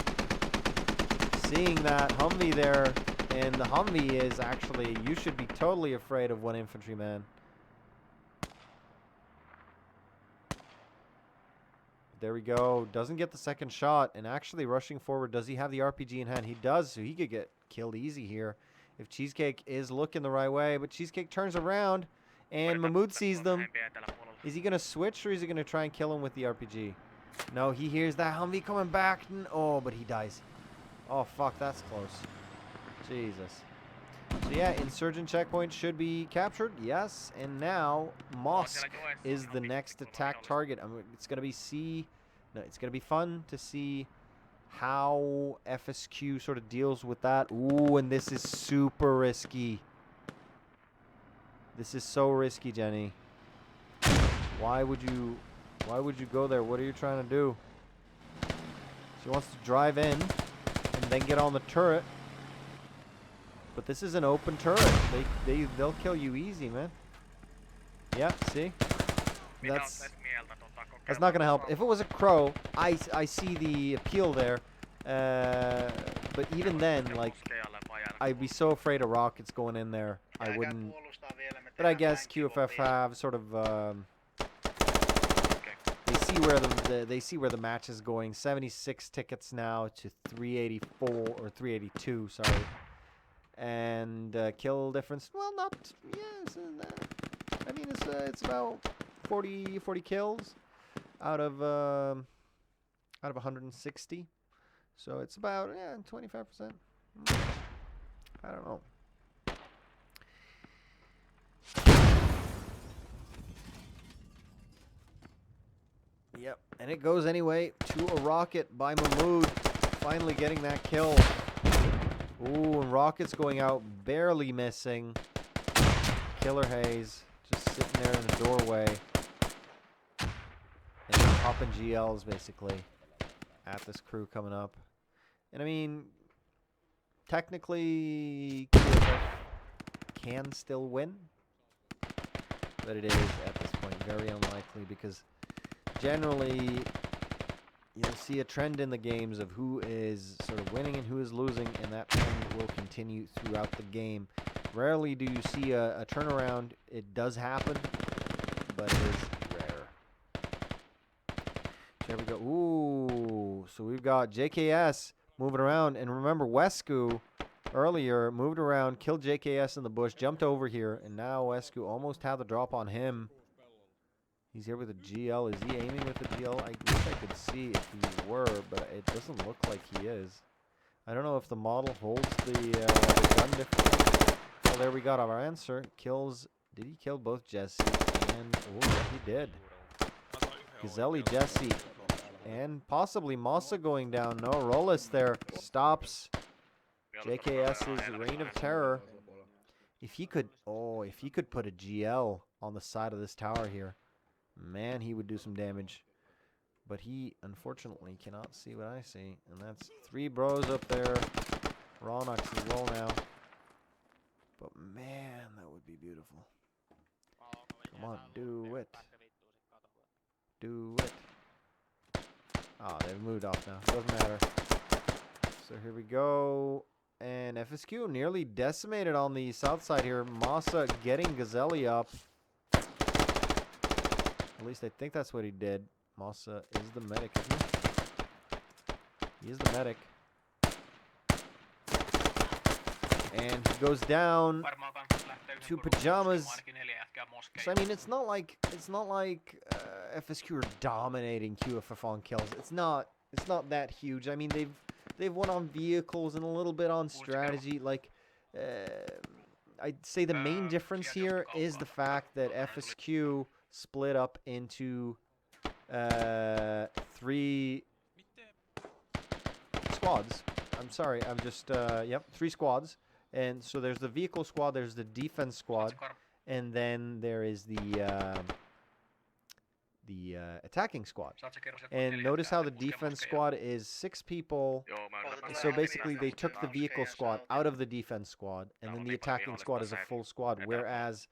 seeing that Humvee there, and the Humvee is actually, you should be totally afraid of one infantryman. There we go. Doesn't get the second shot, and actually rushing forward. Does he have the RPG in hand? He does, so he could get killed easy here if Cheesecake is looking the right way. But Cheesecake turns around, and Mahmood sees them. Is he going to switch, or is he going to try and kill him with the RPG? No, he hears that Humvee coming back. Oh, but he dies. Oh, fuck, that's close. Jesus. So, yeah, Insurgent checkpoint should be captured. Yes, and now Mosque is the next attack target. I mean, it's going to be it's going to be fun to see how FSQ sort of deals with that. Ooh, and this is super risky. This is so risky, Jenny. Why would you Why would you go there? What are you trying to do? She wants to drive in and then get on the turret. But this is an open turret. They'll kill you easy, man. Yeah, see? That's not gonna help. If it was a crow, I see the appeal there. But even then, like, I'd be so afraid of rockets going in there. I wouldn't. But I guess QFF have sort of they see where the match is going. 76 tickets now to 384 or 382. Sorry. And kill difference. Well, not. Yes. I mean, it's about 40 kills out of 160. So it's about 25%. I don't know. Yep, and it goes anyway to a rocket by Mahmood, finally getting that kill. Ooh, and rockets going out, barely missing. Killer Haze just sitting there in the doorway. And popping GLs basically at this crew coming up. And I mean, technically QFF can still win, but it is at this point very unlikely because generally you'll see a trend in the games of who is sort of winning and who is losing, and that trend will continue throughout the game. Rarely do you see a turnaround. It does happen, but it is rare. There we go. Ooh, so we've got JKS moving around, and remember Wescu earlier moved around, killed JKS in the bush, jumped over here, and now Wescu almost had the drop on him. He's here with a GL. Is he aiming with the GL? I wish I could see if he were, but it doesn't look like he is. I don't know if the model holds the gun differently. Well, there we got our answer. Kills. Did he kill both Jesse and... Oh, yeah, he did. Gazelli, Jesse, and possibly Massa going down. No, Rollis there stops JKS's reign of terror. If he could put a GL on the side of this tower here, man, he would do some damage. But he, unfortunately, cannot see what I see. And that's 3 bros up there. Ronox as well now. But, man, that would be beautiful. Come on, do it. Do it. Ah, they've moved off now. Doesn't matter. So here we go. And FSQ nearly decimated on the south side here. Massa getting Gazelli up. At least I think that's what he did. Massa is the medic, isn't he? He is the medic. And he goes down to pajamas. So I mean, it's not like FSQ are dominating QFF on kills. It's not that huge. I mean, they've won on vehicles and a little bit on strategy. Like, I'd say the main difference here is the fact that FSQ split up into 3 squads. I'm sorry, I'm just 3 squads. And so there's the vehicle squad, there's the defense squad, and then there is the attacking squad. And notice how the defense squad is 6 people. So basically they took the vehicle squad out of the defense squad, and then the attacking squad is a full squad, whereas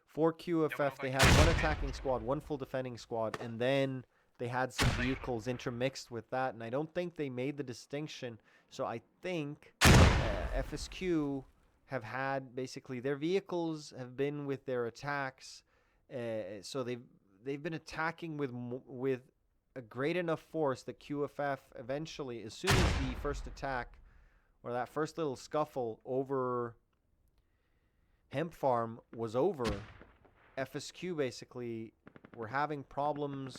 for QFF they had 1 attacking squad, 1 full defending squad, and then they had some vehicles intermixed with that, and I don't think they made the distinction. So I think FSQ have had basically their vehicles have been with their attacks, so they've been attacking with a great enough force that QFF eventually, as soon as the first attack or that first little scuffle over Hemp Farm was over, FSQ basically were having problems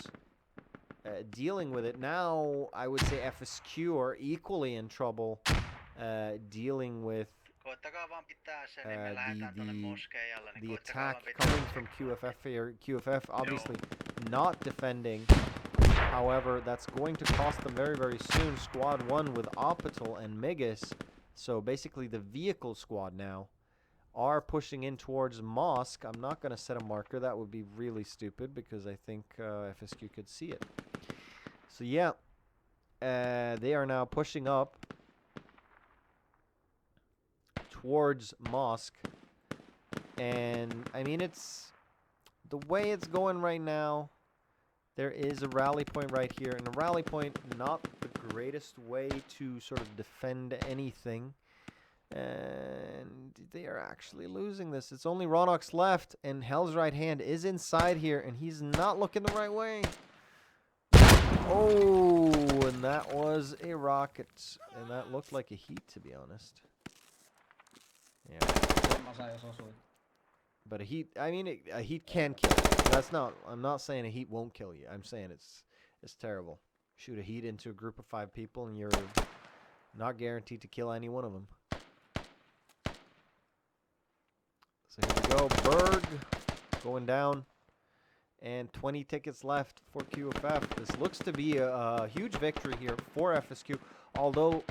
dealing with it. Now I would say FSQ are equally in trouble dealing with the attack coming from QFF here. QFF obviously not defending. However, that's going to cost them very, very soon. Squad 1 with Opital and Migas. So basically the vehicle squad now are pushing in towards Mosque. I'm not going to set a marker. That would be really stupid because I think FSQ could see it. So yeah, they are now pushing up towards Mosque. And I mean, it's the way it's going right now. There is a rally point right here, and a rally point, not the greatest way to sort of defend anything. And they are actually losing this. It's only Ronox left, and Hell's right hand is inside here, and he's not looking the right way. Oh, and that was a rocket, and that looked like a heat, to be honest. Yeah. But a heat, I mean, a heat can kill you. That's not, I'm not saying a heat won't kill you. I'm saying it's terrible. Shoot a heat into a group of 5 people, and you're not guaranteed to kill any one of them. So here we go, Berg going down, and 20 tickets left for QFF. This looks to be a huge victory here for FSQ, although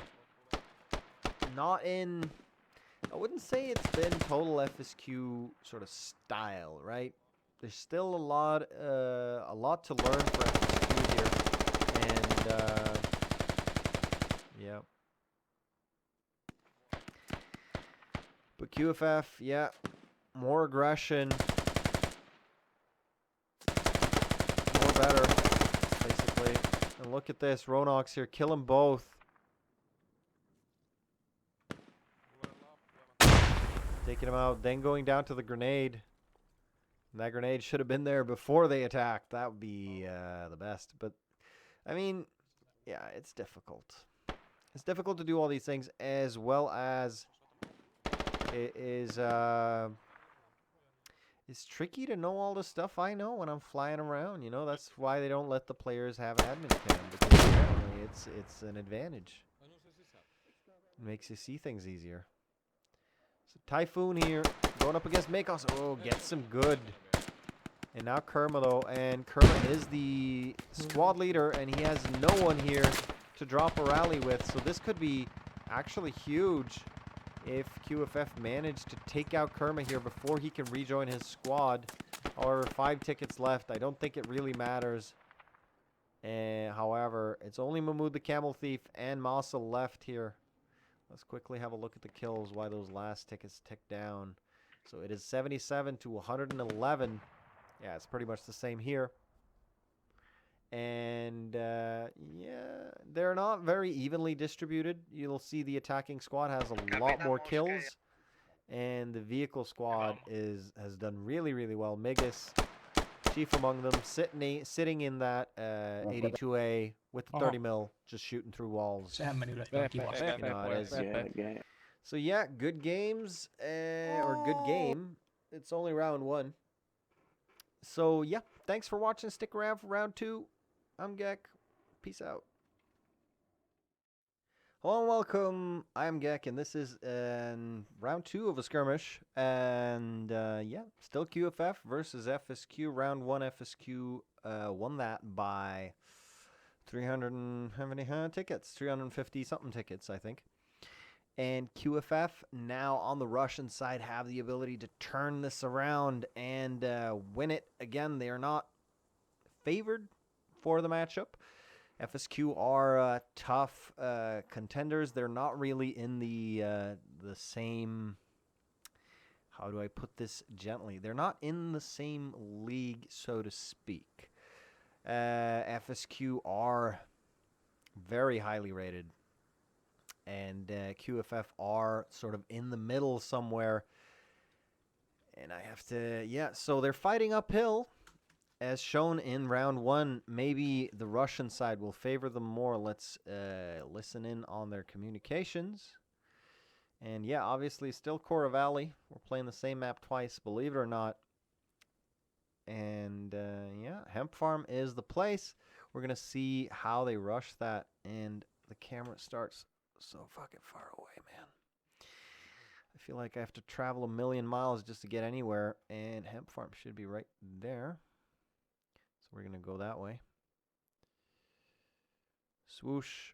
not in, I wouldn't say it's been total FSQ sort of style, right? There's still a lot to learn for FSQ here, and yeah. But QFF, yeah. More aggression. More better, basically. And look at this. Ronox here. Kill them both. Taking them out. Then going down to the grenade. And that grenade should have been there before they attacked. That would be the best. But, I mean, yeah, it's difficult. It's difficult to do all these things, as well as it is... it's tricky to know all the stuff I know when I'm flying around. You know, that's why they don't let the players have admin cam, because apparently it's an advantage. It makes you see things easier. So Typhoon here going up against Makos. Oh, gets him good. And now Kerma though, and Kerma is the squad leader, and he has no one here to drop a rally with. So this could be actually huge if QFF managed to take out Kerma here before he can rejoin his squad. However, 5 tickets left. I don't think it really matters. However, it's only Mahmoud the Camel Thief and Masa left here. Let's quickly have a look at the kills, why those last tickets ticked down. So it is 77 to 111. Yeah, it's pretty much the same here. And, yeah, they're not very evenly distributed. You'll see the attacking squad has a lot more kills. And the vehicle squad has done really, really well. Megas, chief among them, sitting in that 82A with the 30 mil, just shooting through walls. You know how it is. So, yeah, good games, or good game. It's only round 1. So, yeah, thanks for watching. Stick around for round 2. I'm Gek. Peace out. Hello and welcome. I'm Gek, and this is round 2 of a skirmish. And yeah, still QFF versus FSQ. Round 1, FSQ won that by 300 and how many tickets? 350 something tickets, I think. And QFF now on the Russian side have the ability to turn this around and win it. Again, they are not favored for the matchup. FSQ are tough contenders. They're not really in the same, how do I put this gently? They're not in the same league, so to speak. FSQ are very highly rated, and QFF are sort of in the middle somewhere. And I have to, yeah, so they're fighting uphill. As shown in round 1, maybe the Russian side will favor them more. Let's listen in on their communications. And yeah, obviously still Cora Valley. We're playing the same map twice, believe it or not. And yeah, Hemp Farm is the place. We're going to see how they rush that. And the camera starts so fucking far away, man. I feel like I have to travel 1,000,000 miles just to get anywhere. And Hemp Farm should be right there. We're going to go that way. Swoosh.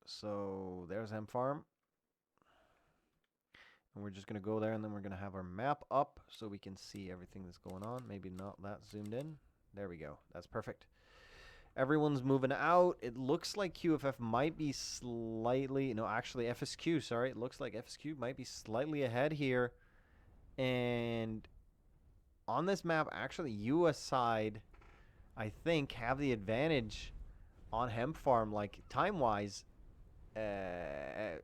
So there's Hemp Farm. And we're just going to go there, and then we're going to have our map up so we can see everything that's going on. Maybe not that zoomed in. There we go. That's perfect. Everyone's moving out. It looks like QFF might be slightly... No, actually, FSQ, sorry. It looks like FSQ might be slightly ahead here. And on this map, actually, US side, I think, have the advantage on Hemp Farm. Like, time-wise, the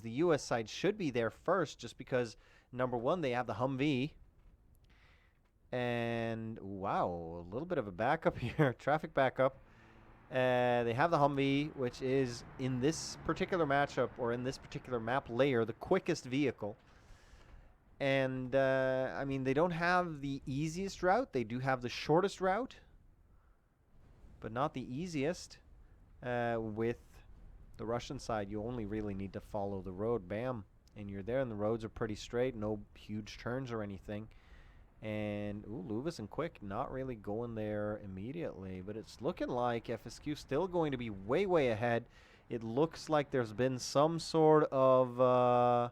US side should be there first just because, number one, they have the Humvee. And, wow, a little bit of a backup here. Traffic backup. They have the Humvee, which is, in this particular matchup, or in this particular map layer, the quickest vehicle. And, I mean, they don't have the easiest route. They do have the shortest route, but not the easiest. With the Russian side, you only really need to follow the road. Bam. And you're there, and the roads are pretty straight. No huge turns or anything. And, ooh, Luvis and Quick not really going there immediately. But it's looking like FSQ still going to be way, way ahead. It looks like there's been some sort of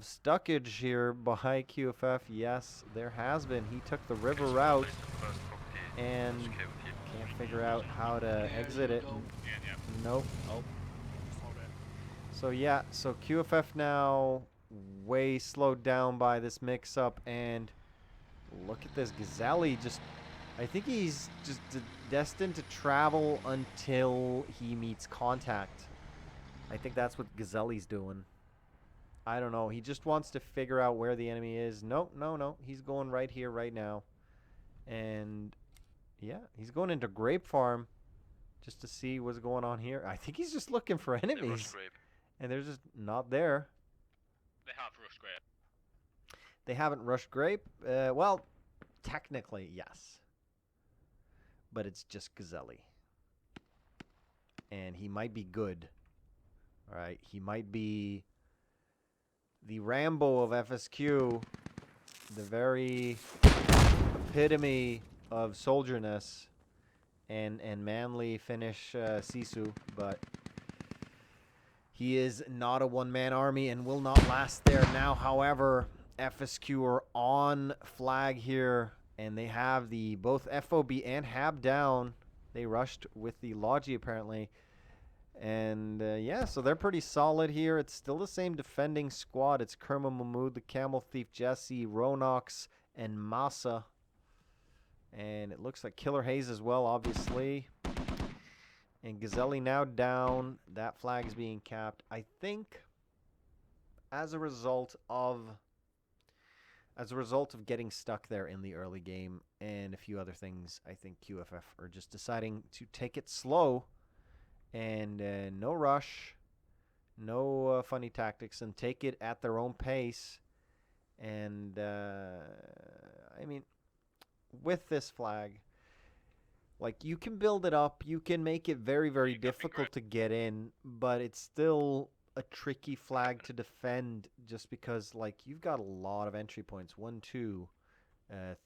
stuckage here by QFF. Yes, there has been. He took the river route and can't figure out how to exit it. Nope. So, yeah, so QFF now way slowed down by this mix-up, and look at this. Gazelle just, I think he's just destined to travel until he meets contact. I think that's what Gazelle's doing. I don't know. He just wants to figure out where the enemy is. No. He's going right here, right now. And, yeah, he's going into Grape Farm just to see what's going on here. I think he's just looking for enemies. And they're just not there. They have rushed Grape. They haven't rushed Grape. Well, technically, yes. But it's just Gazelle. And he might be good. All right, he might be the Rambo of FSQ, the very epitome of soldierness and manly Finnish Sisu, but he is not a one-man army and will not last there. Now, however, FSQ are on flag here, and they have the both FOB and HAB down. They rushed with the Logi, apparently. And, yeah, so they're pretty solid here. It's still the same defending squad. It's Kerma Mahmood, the Camel Thief, Jesse, Ronox, and Masa. And it looks like Killer Hayes as well, obviously. And Gazelle now down. That flag is being capped. I think as a result of getting stuck there in the early game and a few other things, I think QFF are just deciding to take it slow. And no rush, no funny tactics, and take it at their own pace. And, I mean, with this flag, like, you can build it up. You can make it very, very difficult to get in, but it's still a tricky flag to defend just because, like, you've got a lot of entry points. 1, 2,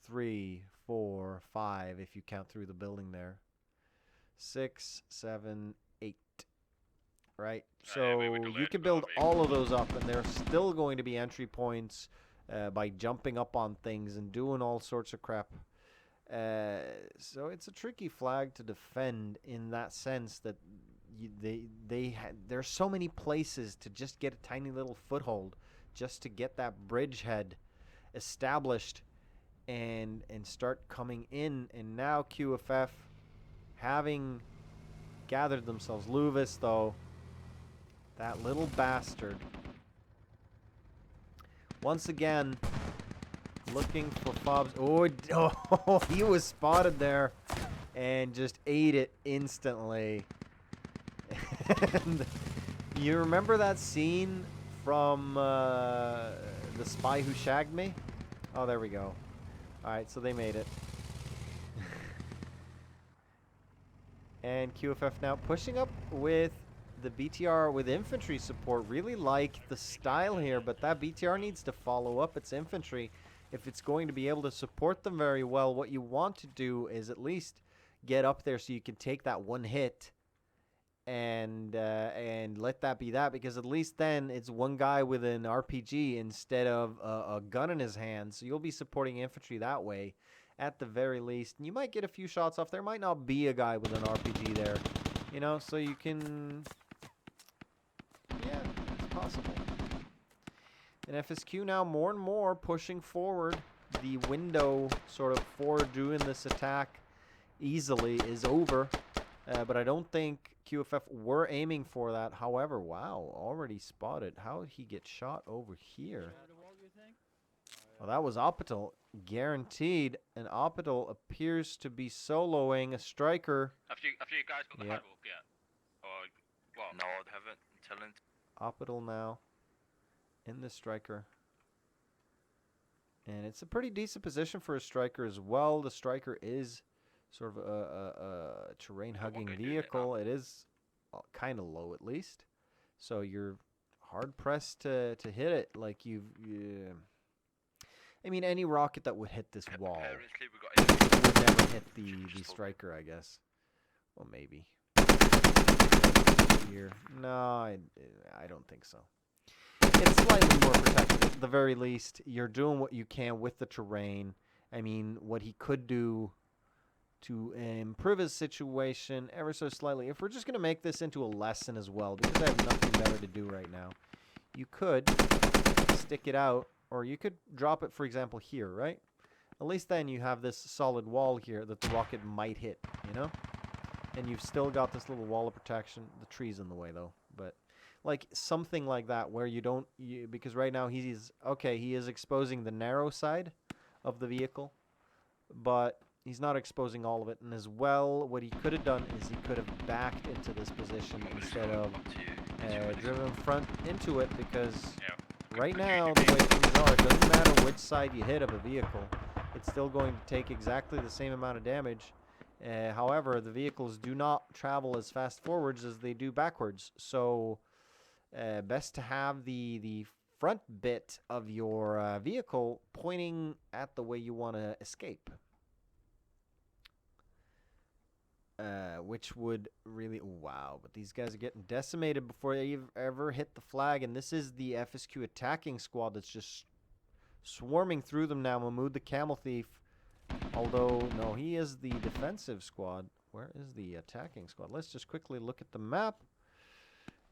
3, 4, 5, if you count through the building there. 6, 7, 8. Right? So you can build all of those up, and there's still going to be entry points by jumping up on things and doing all sorts of crap. So it's a tricky flag to defend in that sense that there's so many places to just get a tiny little foothold, just to get that bridgehead established and start coming in. And now QFF, having gathered themselves, Luvis though, that little bastard, once again looking for fobs. Oh, he was spotted there and just ate it instantly. And you remember that scene from The Spy Who Shagged Me? Oh, there we go. Alright, so they made it. And QFF now pushing up with the BTR with infantry support. Really like the style here, but that BTR needs to follow up its infantry if it's going to be able to support them very well. What you want to do is at least get up there so you can take that one hit and let that be that, because at least then it's one guy with an RPG instead of a gun in his hand. So you'll be supporting infantry that way, at the very least. And you might get a few shots off. There might not be a guy with an RPG there, you know. So you can, yeah, it's possible. And FSQ now more and more pushing forward. The window sort of for doing this attack easily is over. But I don't think QFF were aiming for that. However, wow, already spotted. How did he get shot over here? Well, that was Opital. Guaranteed. And Opital appears to be soloing a striker. Have you guys got the Yeah. hard walk yet? Or what? No, I haven't. Talent. Opital now in the striker. And it's a pretty decent position for a striker as well. The striker is sort of a terrain-hugging vehicle. It is kind of low, at least. So you're hard-pressed to hit it. Like I mean, any rocket that would hit this wall Apparently we got would never hit the striker, I guess. Well, maybe. Here. No, I don't think so. It's slightly more protected. At the very least, you're doing what you can with the terrain. I mean, what he could do to improve his situation ever so slightly. If we're just going to make this into a lesson as well, because I have nothing better to do right now, you could stick it out, or you could drop it, for example, here, right? At least then you have this solid wall here that the rocket might hit, you know? And you've still got this little wall of protection. The tree's in the way, though, but like something like that where you don't, because right now he is exposing the narrow side of the vehicle, but he's not exposing all of it. And as well, what he could have done is he could have backed into this position instead of driven front into it, because right now, the way things are, it doesn't matter which side you hit of a vehicle. It's still going to take exactly the same amount of damage. However, the vehicles do not travel as fast forwards as they do backwards. So best to have the front bit of your vehicle pointing at the way you want to escape. Which would really, wow, but these guys are getting decimated before they ever hit the flag. And this is the FSQ attacking squad that's just swarming through them now. Mahmoud the Camel Thief, although, no, he is the defensive squad. Where is the attacking squad? Let's just quickly look at the map.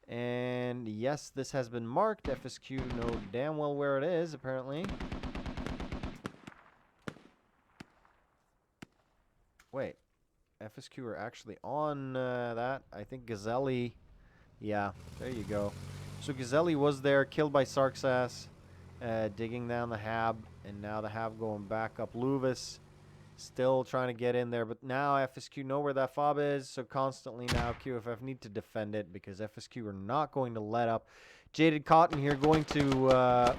And yes, this has been marked. FSQ know damn well where it is, apparently. Wait. FSQ are actually on that. I think Gazelli. Yeah, there you go. So Gazelli was there, killed by Sarksas, digging down the Hab, and now the Hab going back up. Luvis still trying to get in there, but now FSQ know where that fob is, so constantly now QFF need to defend it, because FSQ are not going to let up. Jaded Cotton here going to...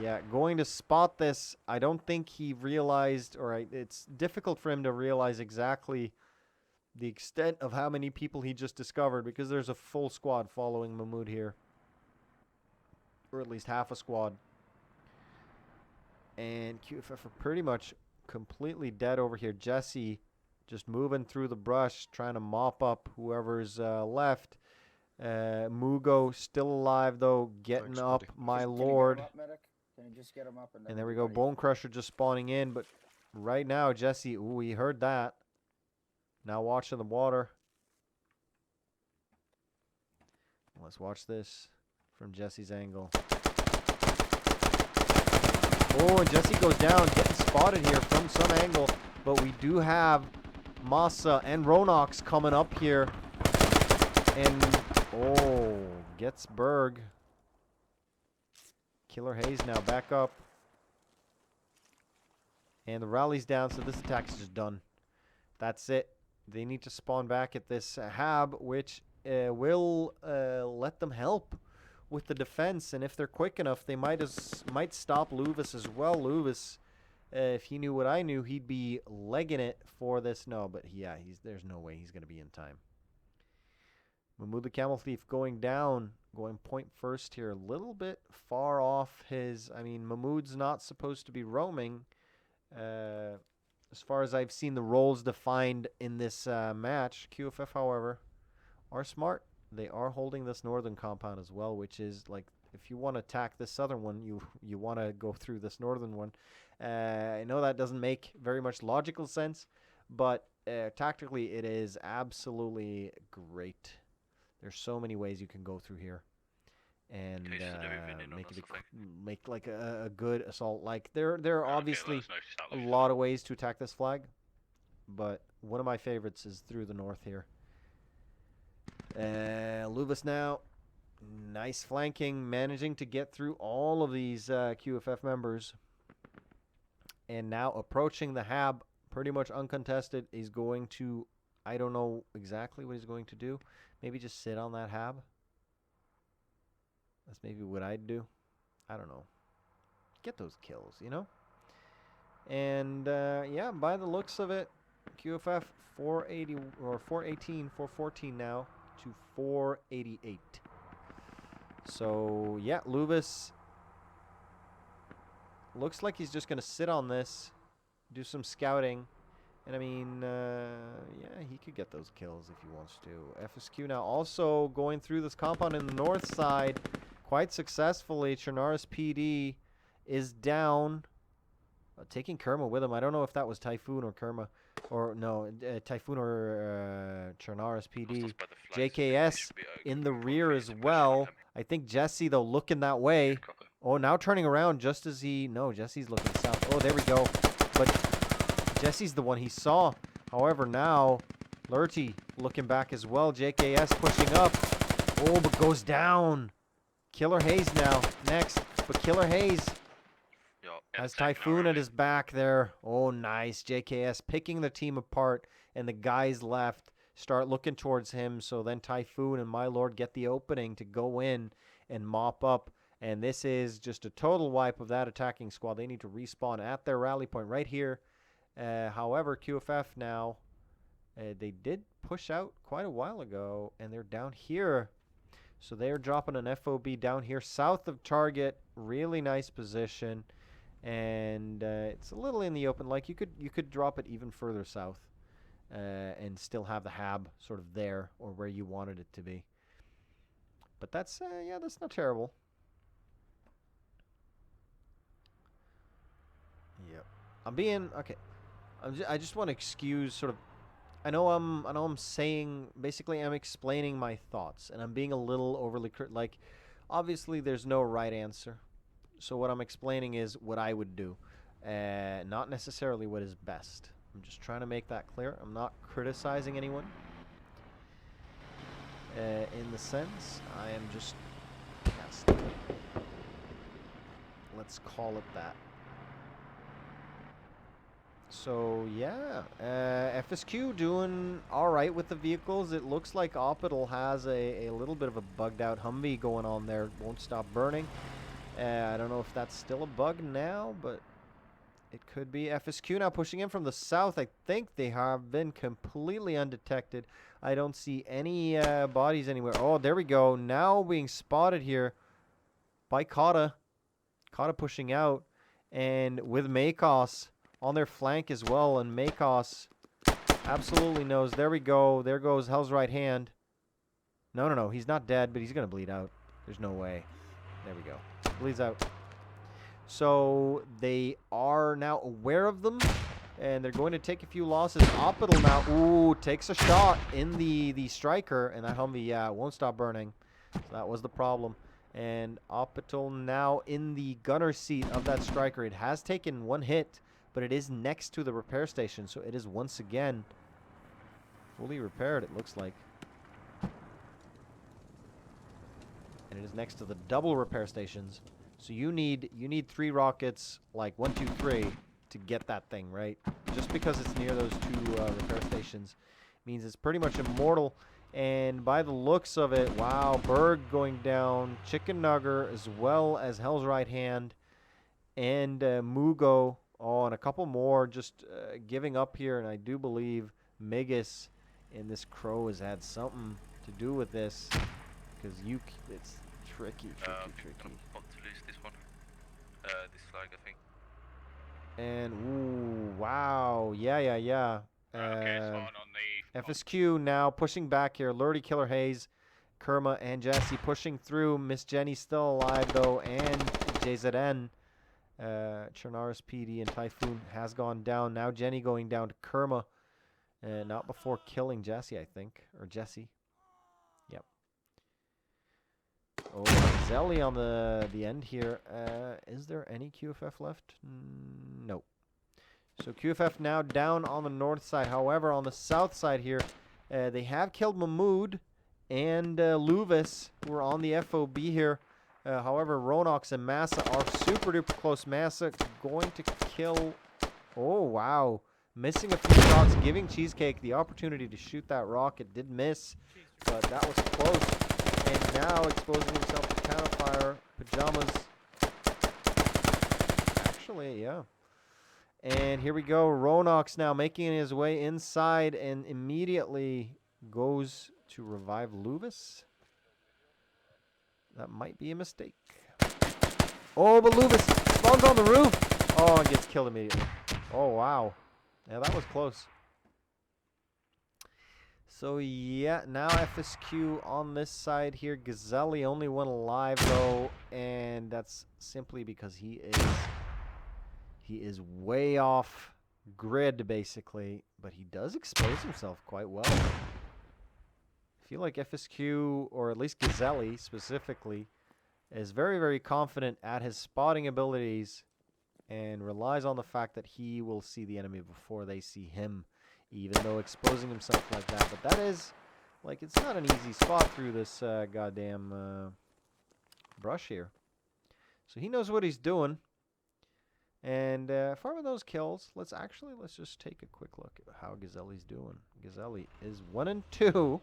yeah, going to spot this. I don't think he realized, or it's difficult for him to realize exactly the extent of how many people he just discovered, because there's a full squad following Mahmoud here. Or at least half a squad. And QFF are pretty much completely dead over here. Jesse just moving through the brush, trying to mop up whoever's left. Mugo still alive, though, getting up, my lord. Can you just get him up? And there we go. Bone Crusher just spawning in. But right now, Jesse, ooh, he heard that. Now watching the water. Let's watch this from Jesse's angle. Oh, and Jesse goes down, getting spotted here from some angle. But we do have Massa and Ronox coming up here. And, oh, gets Berg. Killer Hayes now back up. And the rally's down, so this attack is just done. That's it. They need to spawn back at this Hab, which will let them help with the defense. And if they're quick enough, they might stop Luvis as well. Luvis, if he knew what I knew, he'd be legging it for this. No, but yeah, there's no way he's going to be in time. Mahmoud the Camel Thief going down, going point first here, a little bit far off his... I mean, Mahmoud's not supposed to be roaming, as far as I've seen the roles defined in this match. QFF, however, are smart. They are holding this northern compound as well, which is like, if you want to attack this southern one, you want to go through this northern one. I know that doesn't make very much logical sense, but tactically it is absolutely great. There's so many ways you can go through here and Okay, so they're moving in on make us, it I think. make like a good assault. Like there are Okay, obviously let's notice that, a Lucius. lot of ways to attack this flag, but one of my favorites is through the north here. Lubis now, nice flanking, managing to get through all of these QFF members, and now approaching the Hab pretty much uncontested. He's going to, I don't know exactly what he's going to do. Maybe just sit on that Hab. That's maybe what I'd do. I don't know. Get those kills, you know? And yeah, by the looks of it, QFF 480 or 418, 414 now to 488. So yeah, Lubis looks like he's just going to sit on this, do some scouting. And I mean, yeah, he could get those kills if he wants to. FSQ now also going through this compound in the north side quite successfully. Chernaris PD is down. Taking Kerma with him. I don't know if that was Typhoon or Kerma. Or no, Typhoon or Chernaris PD. JKS in the rear as well. I think Jesse, though, looking that way. Oh, now turning around just as he... No, Jesse's looking south. Oh, there we go. But Jesse's the one he saw. However, now Lurty looking back as well. JKS pushing up. Oh, but goes down. Killer Hayes now next. But Killer Hayes has Typhoon at his back there. Oh, nice. JKS picking the team apart. And the guys left start looking towards him. So then Typhoon and My Lord get the opening to go in and mop up. And this is just a total wipe of that attacking squad. They need to respawn at their rally point right here. However, QFF now, they did push out quite a while ago, and they're down here. So they're dropping an FOB down here south of target. Really nice position. And it's a little in the open. Like you could drop it even further south and still have the Hab sort of there or where you wanted it to be. But that's, yeah, that's not terrible. Yep. I'm being okay. I just want to excuse sort of. I know I'm saying basically I'm explaining my thoughts and I'm being a little overly like. Obviously, there's no right answer. So what I'm explaining is what I would do, not necessarily what is best. I'm just trying to make that clear. I'm not criticizing anyone. In the sense, I am just casting. Let's call it that. So yeah, FSQ doing all right with the vehicles. It looks like Oppital has a little bit of a bugged out Humvee going on there. Won't stop burning. I don't know if that's still a bug now, but it could be. FSQ now pushing in from the south. I think they have been completely undetected. I don't see any bodies anywhere. Oh, there we go. Now being spotted here by Kata. Kata pushing out, and with Makos on their flank as well, and Makos absolutely knows. There we go. There goes Hell's right hand. No. He's not dead, but he's going to bleed out. There's no way. There we go. Bleeds out. So they are now aware of them, and they're going to take a few losses. Oppital now, ooh, takes a shot in the striker, and that Humvee, yeah, won't stop burning. So that was the problem. And Oppital now in the gunner seat of that striker. It has taken one hit, but it is next to the repair station, so it is once again fully repaired, it looks like. And it is next to the double repair stations. So you need 3 rockets, like 1, 2, 3, to get that thing, right? Just because it's near those 2 repair stations means it's pretty much immortal. And by the looks of it, wow, Berg going down, Chicken Nugger, as well as Hell's Right Hand, and Mugo. Oh, and a couple more just giving up here. And I do believe Migas and this Crow has had something to do with this. Because it's tricky. I'm about to lose this one. This flag, I think. And, ooh, wow. Yeah. Okay, it's fine on the... FSQ now pushing back here. Lurdy, Killer Hayes, Kerma, and Jesse pushing through. Miss Jenny still alive, though, and JZN. Chernaris PD and Typhoon has gone down. Now Jenny going down to Kerma. Not before killing Jesse, I think. Or Jesse. Yep. Oh, Zelly on the end here. Is there any QFF left? Nope. So QFF now down on the north side. However, on the south side here, they have killed Mahmood and Luvis, who are on the FOB here. However, Ronox and Massa are super duper close. Massa going to kill... Oh, wow. Missing a few shots, giving Cheesecake the opportunity to shoot that rocket. Did miss, but that was close. And now exposing himself to counterfire. Pajamas. Actually, yeah. And here we go. Ronox now making his way inside and immediately goes to revive Luvis. That might be a mistake. Oh, but Luvis spawns on the roof. Oh, and gets killed immediately. Oh, wow. Yeah, that was close. So, yeah, now FSQ on this side here. Gazelli only one alive, though, and that's simply because he is way off grid, basically, but he does expose himself quite well. I feel like FSQ, or at least Gazelli specifically, is very, very confident at his spotting abilities and relies on the fact that he will see the enemy before they see him, even though exposing himself like that. But that is, like, it's not an easy spot through this goddamn brush here. So he knows what he's doing. And farming those kills, let's just take a quick look at how Gazelli's doing. Gazelli is 1 and 2.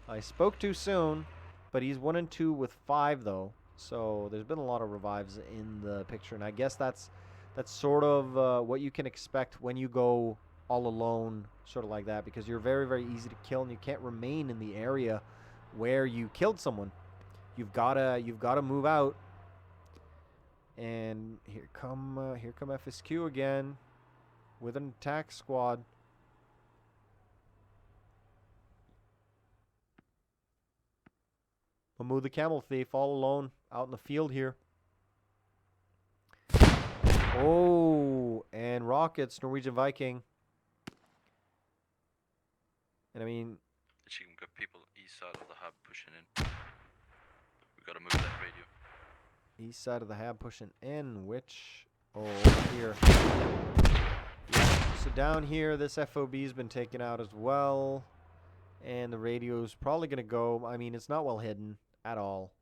I spoke too soon, but he's 1 and 2 with 5 though. So there's been a lot of revives in the picture, and I guess that's sort of what you can expect when you go all alone, sort of like that, because you're very, very easy to kill, and you can't remain in the area where you killed someone. You've gotta move out. And here come FSQ again with an attack squad. Mahmoud the Camel Thief all alone out in the field here. Oh, and Rockets, Norwegian Viking. And I mean... You can get people east side of the hub pushing in. We gotta move that radio. East side of the hab pushing in, which... Oh, over here. Yeah. So down here, this FOB's been taken out as well. And the radio's probably going to go... I mean, it's not well hidden at all.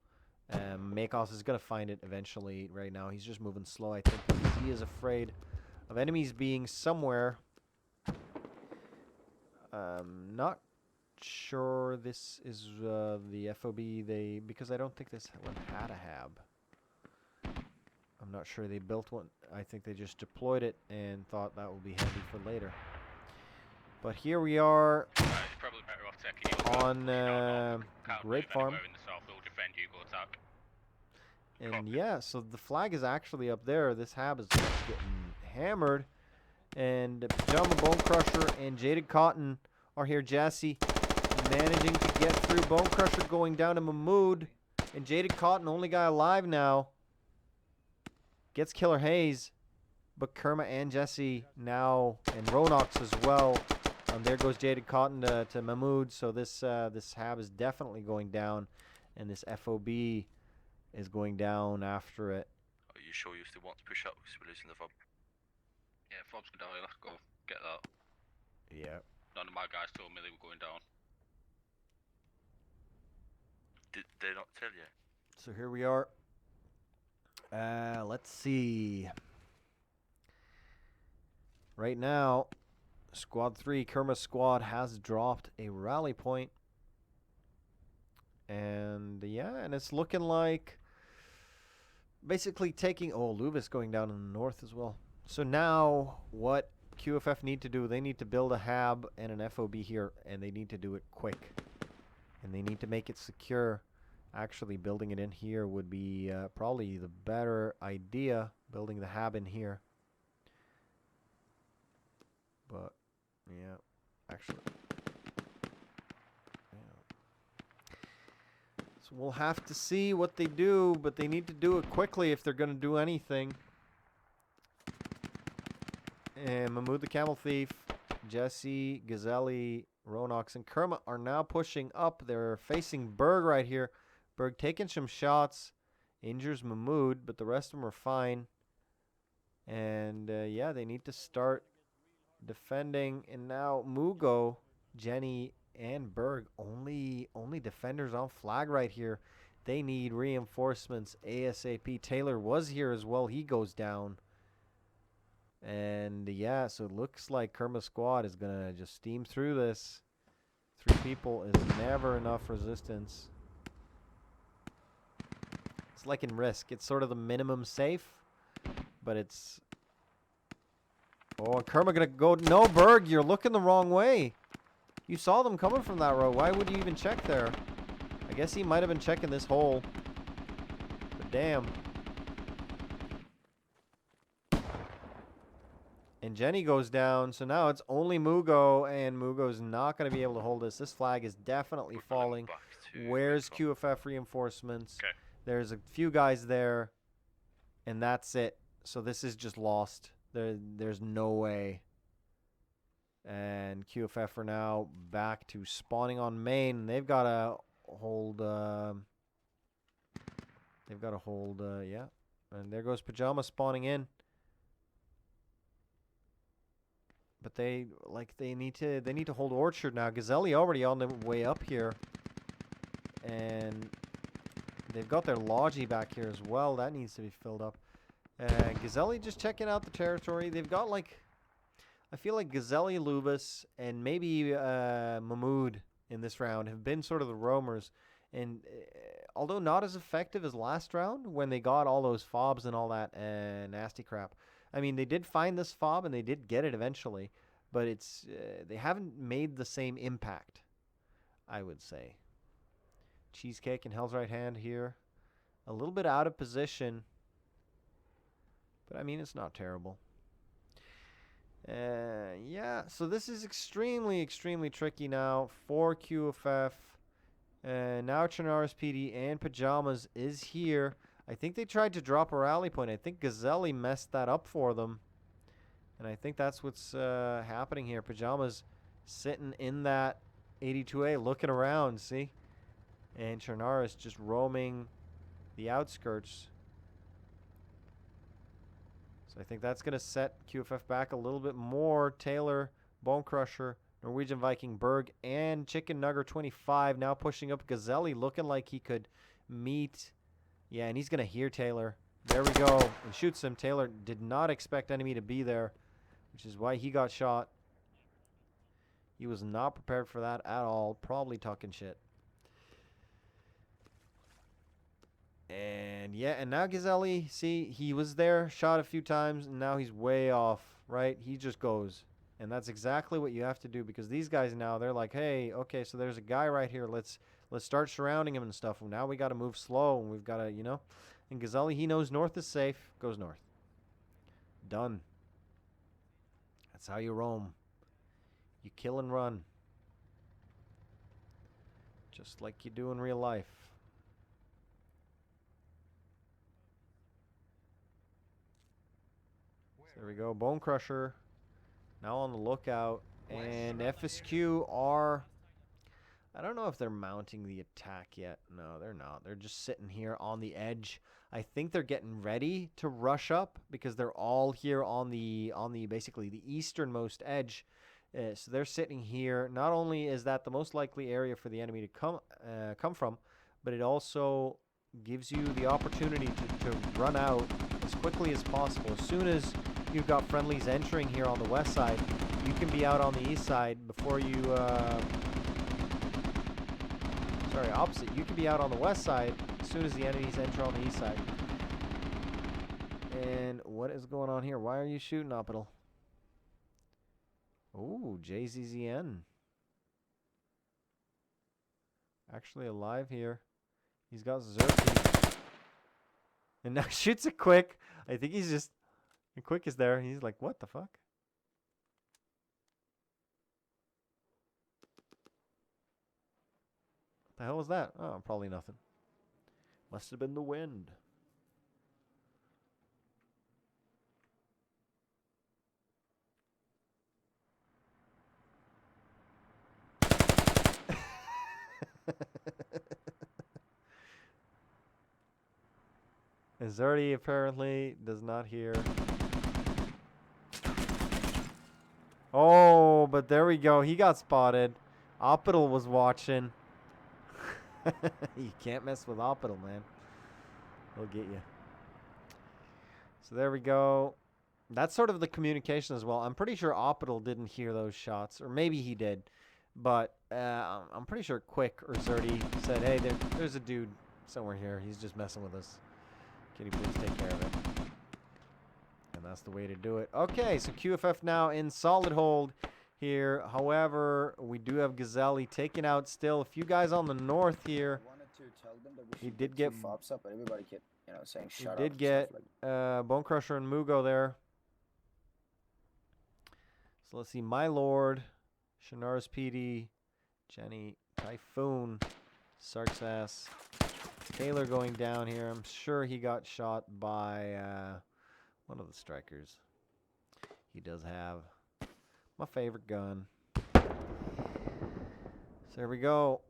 Makos is going to find it eventually. Right now, he's just moving slow, I think, because he is afraid of enemies being somewhere. Not sure this is the FOB. Because I don't think this one had a hab. I'm not sure they built one. I think they just deployed it and thought that would be handy for later. But here we are it's probably better off taking on Great Farm. In the south, they'll defend you, go attack. And yeah, so the flag is actually up there. This hab is getting hammered. And Pajama Bone Crusher and Jaded Cotton are here. Jassy managing to get through. Bone Crusher going down to Mahmood. And Jaded Cotton, only guy alive now, gets Killer Hayes. But Kerma and Jesse now, and Ronox as well. There goes Jaded Cotton to Mahmood. So this hab is definitely going down. And this FOB is going down after it. Are you sure you still want to push up? Because we're losing the fob. Yeah, fob's going down, let's go get that. Yeah. None of my guys told me they were going down. Did they not tell you? So here we are. Let's see. Right now, Squad 3, Kerma's squad, has dropped a rally point. And yeah, and it's looking like basically taking... Oh, Luvis going down in the north as well. So now what QFF need to do, they need to build a hab and an FOB here, and they need to do it quick. And they need to make it secure. Actually, building it in here would be probably the better idea, building the hab in here. But, yeah, actually. Yeah. So we'll have to see what they do, but they need to do it quickly if they're going to do anything. And Mahmoud the Camel Thief, Jesse, Gazelle, Ronox, and Kermit are now pushing up. They're facing Berg right here. Berg taking some shots. Injures Mahmoud, but the rest of them are fine. And, yeah, they need to start defending. And now Mugo, Jenny, and Berg, only defenders on flag right here. They need reinforcements ASAP. Taylor was here as well. He goes down. And, yeah, so it looks like Kerma's squad is going to just steam through this. 3 people is never enough resistance. It's like in Risk. It's sort of the minimum safe, but it's... Oh, Kerma going to go... No, Berg, you're looking the wrong way. You saw them coming from that road. Why would you even check there? I guess he might have been checking this hole. But damn. And Jenny goes down, so now it's only Mugo, and Mugo's not going to be able to hold this. This flag is definitely falling. Where's QFF reinforcements? Okay. There's a few guys there, and that's it. So this is just lost. There's no way. And QFF are now back to spawning on main. They've got to hold... yeah. And there goes Pajama spawning in. But they need to hold Orchard now. Gazelle already on the way up here. And they've got their Logi back here as well. That needs to be filled up. Gazelle just checking out the territory. They've got like, I feel like Gazelle, Lubis, and maybe Mahmoud in this round have been sort of the roamers. And although not as effective as last round when they got all those fobs and all that nasty crap. I mean, they did find this fob and they did get it eventually, but it's they haven't made the same impact, I would say. Cheesecake in Hell's Right Hand here. A little bit out of position, but I mean, it's not terrible. Yeah, so this is extremely, extremely tricky now for QFF. Now Chernarus PD and Pajamas is here. I think they tried to drop a rally point. I think Gazelle messed that up for them. And I think that's what's happening here. Pajamas sitting in that 82A looking around, see? And Chernarus just roaming the outskirts. So I think that's going to set QFF back a little bit more. Taylor, Bone Crusher, Norwegian Viking, Berg, and Chicken Nugger 25 now pushing up. Gazelle looking like he could meet... Yeah, and he's going to hear Taylor. There we go. And shoots him. Taylor did not expect enemy to be there, which is why he got shot. He was not prepared for that at all. Probably talking shit. And yeah, and now Gazelle, see, he was there, shot a few times, and now he's way off, right? He just goes. And that's exactly what you have to do, because these guys now, they're like, hey, okay, so there's a guy right here. Let's start surrounding him and stuff. Well, now we got to move slow, and we've got to, you know. And Gazelle, he knows north is safe. Goes north. Done. That's how you roam. You kill and run. Just like you do in real life. So there we go. Bone Crusher. Now on the lookout. And FSQ are... I don't know if they're mounting the attack yet. No, they're not. They're just sitting here on the edge. I think they're getting ready to rush up because they're all here on the basically the easternmost edge. So they're sitting here. Not only is that the most likely area for the enemy to come from, but it also gives you the opportunity to run out as quickly as possible. As soon as you've got friendlies entering here on the west side, you can be out on the east side before you... Sorry, opposite. You can be out on the west side as soon as the enemies enter on the east side. And what is going on here? Why are you shooting, Opidal? Ooh, JZZN. Actually alive here. He's got Zerky. And now shoots it quick. I think he's just... And Quick is there. He's like, what the fuck? The hell was that? Oh, probably nothing. Must have been the wind. Zerdy apparently does not hear. Oh, but there we go. He got spotted. Oppital was watching. You can't mess with Oppital, man. He'll get you. So there we go. That's sort of the communication as well. I'm pretty sure Oppital didn't hear those shots, or maybe he did. But I'm pretty sure Quick or Zerdy said, hey, there's a dude somewhere here. He's just messing with us. Can you please take care of it? And that's the way to do it. Okay, so QFF now in solid hold here. However, we do have Gazelli taken out still. A few guys on the north here. I wanted to tell them that we He should did two get fops up, but everybody kept, saying He shut up. did and get stuff like Bone Crusher and Mugo there. So let's see. My Lord, Shannara's PD, Jenny, Typhoon, Sarksass, Taylor going down here. I'm sure he got shot by one of the strikers. He does have my favorite gun. So there we go.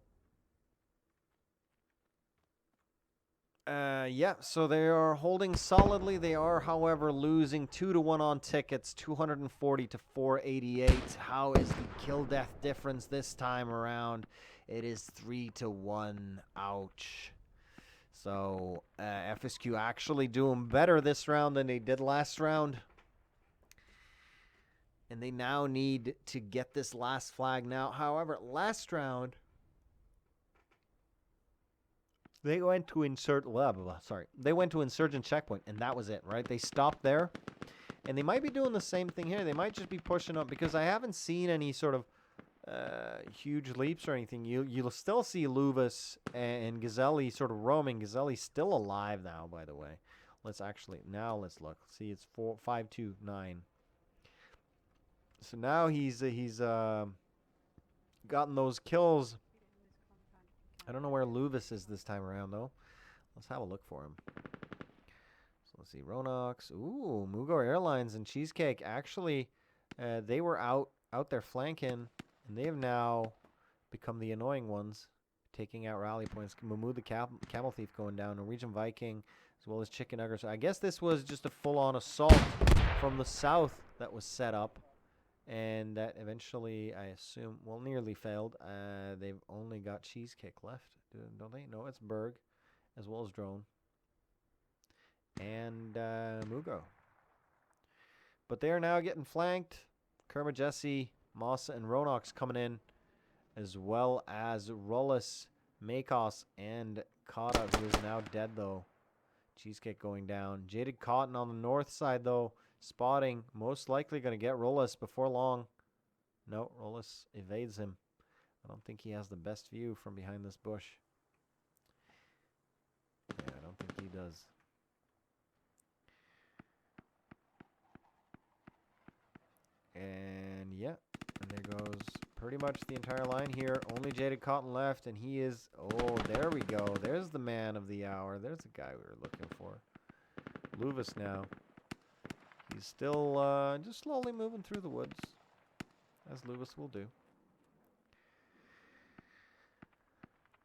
Yeah, so they are holding solidly. They are, however, losing 2-1 on tickets, 240 to 488. How is the kill death difference this time around? It is 3-1. Ouch. So FSQ actually doing better this round than they did last round. And they now need to get this last flag now. However, last round, they went to They went to insurgent checkpoint, and that was it, right? They stopped there, and they might be doing the same thing here. They might just be pushing up because I haven't seen any sort of huge leaps or anything. You'll still see Luvis and Gazelli sort of roaming. Gazelli's still alive now, by the way. Let's look. See, it's 5-2-9. So now he's gotten those kills. I don't know where Luvis is this time around, though. Let's have a look for him. So let's see. Ronox. Ooh, Mugo Airlines and Cheesecake. Actually, they were out there flanking, and they have now become the annoying ones, taking out rally points. Mamu the Camel Thief going down. Norwegian Viking, as well as Chicken Nuggers. I guess this was just a full-on assault from the south that was set up. And that eventually, I assume, well, nearly failed. They've only got Cheesecake left, don't they? No, it's Berg, as well as Drone. And Mugo. But they are now getting flanked. Kerma, Jesse, Massa, and Ronox coming in, as well as Rollis, Makos, and Kata, who is now dead, though. Cheesecake going down. Jaded Cotton on the north side, though. Spotting, most likely going to get Rollis before long. No, Rollis evades him. I don't think he has the best view from behind this bush. Yeah, I don't think he does. And yeah, and there goes pretty much the entire line here. Only Jaded Cotton left, and he is, oh, there we go. There's the man of the hour. There's the guy we were looking for. Luvis now. He's still just slowly moving through the woods, as Lewis will do.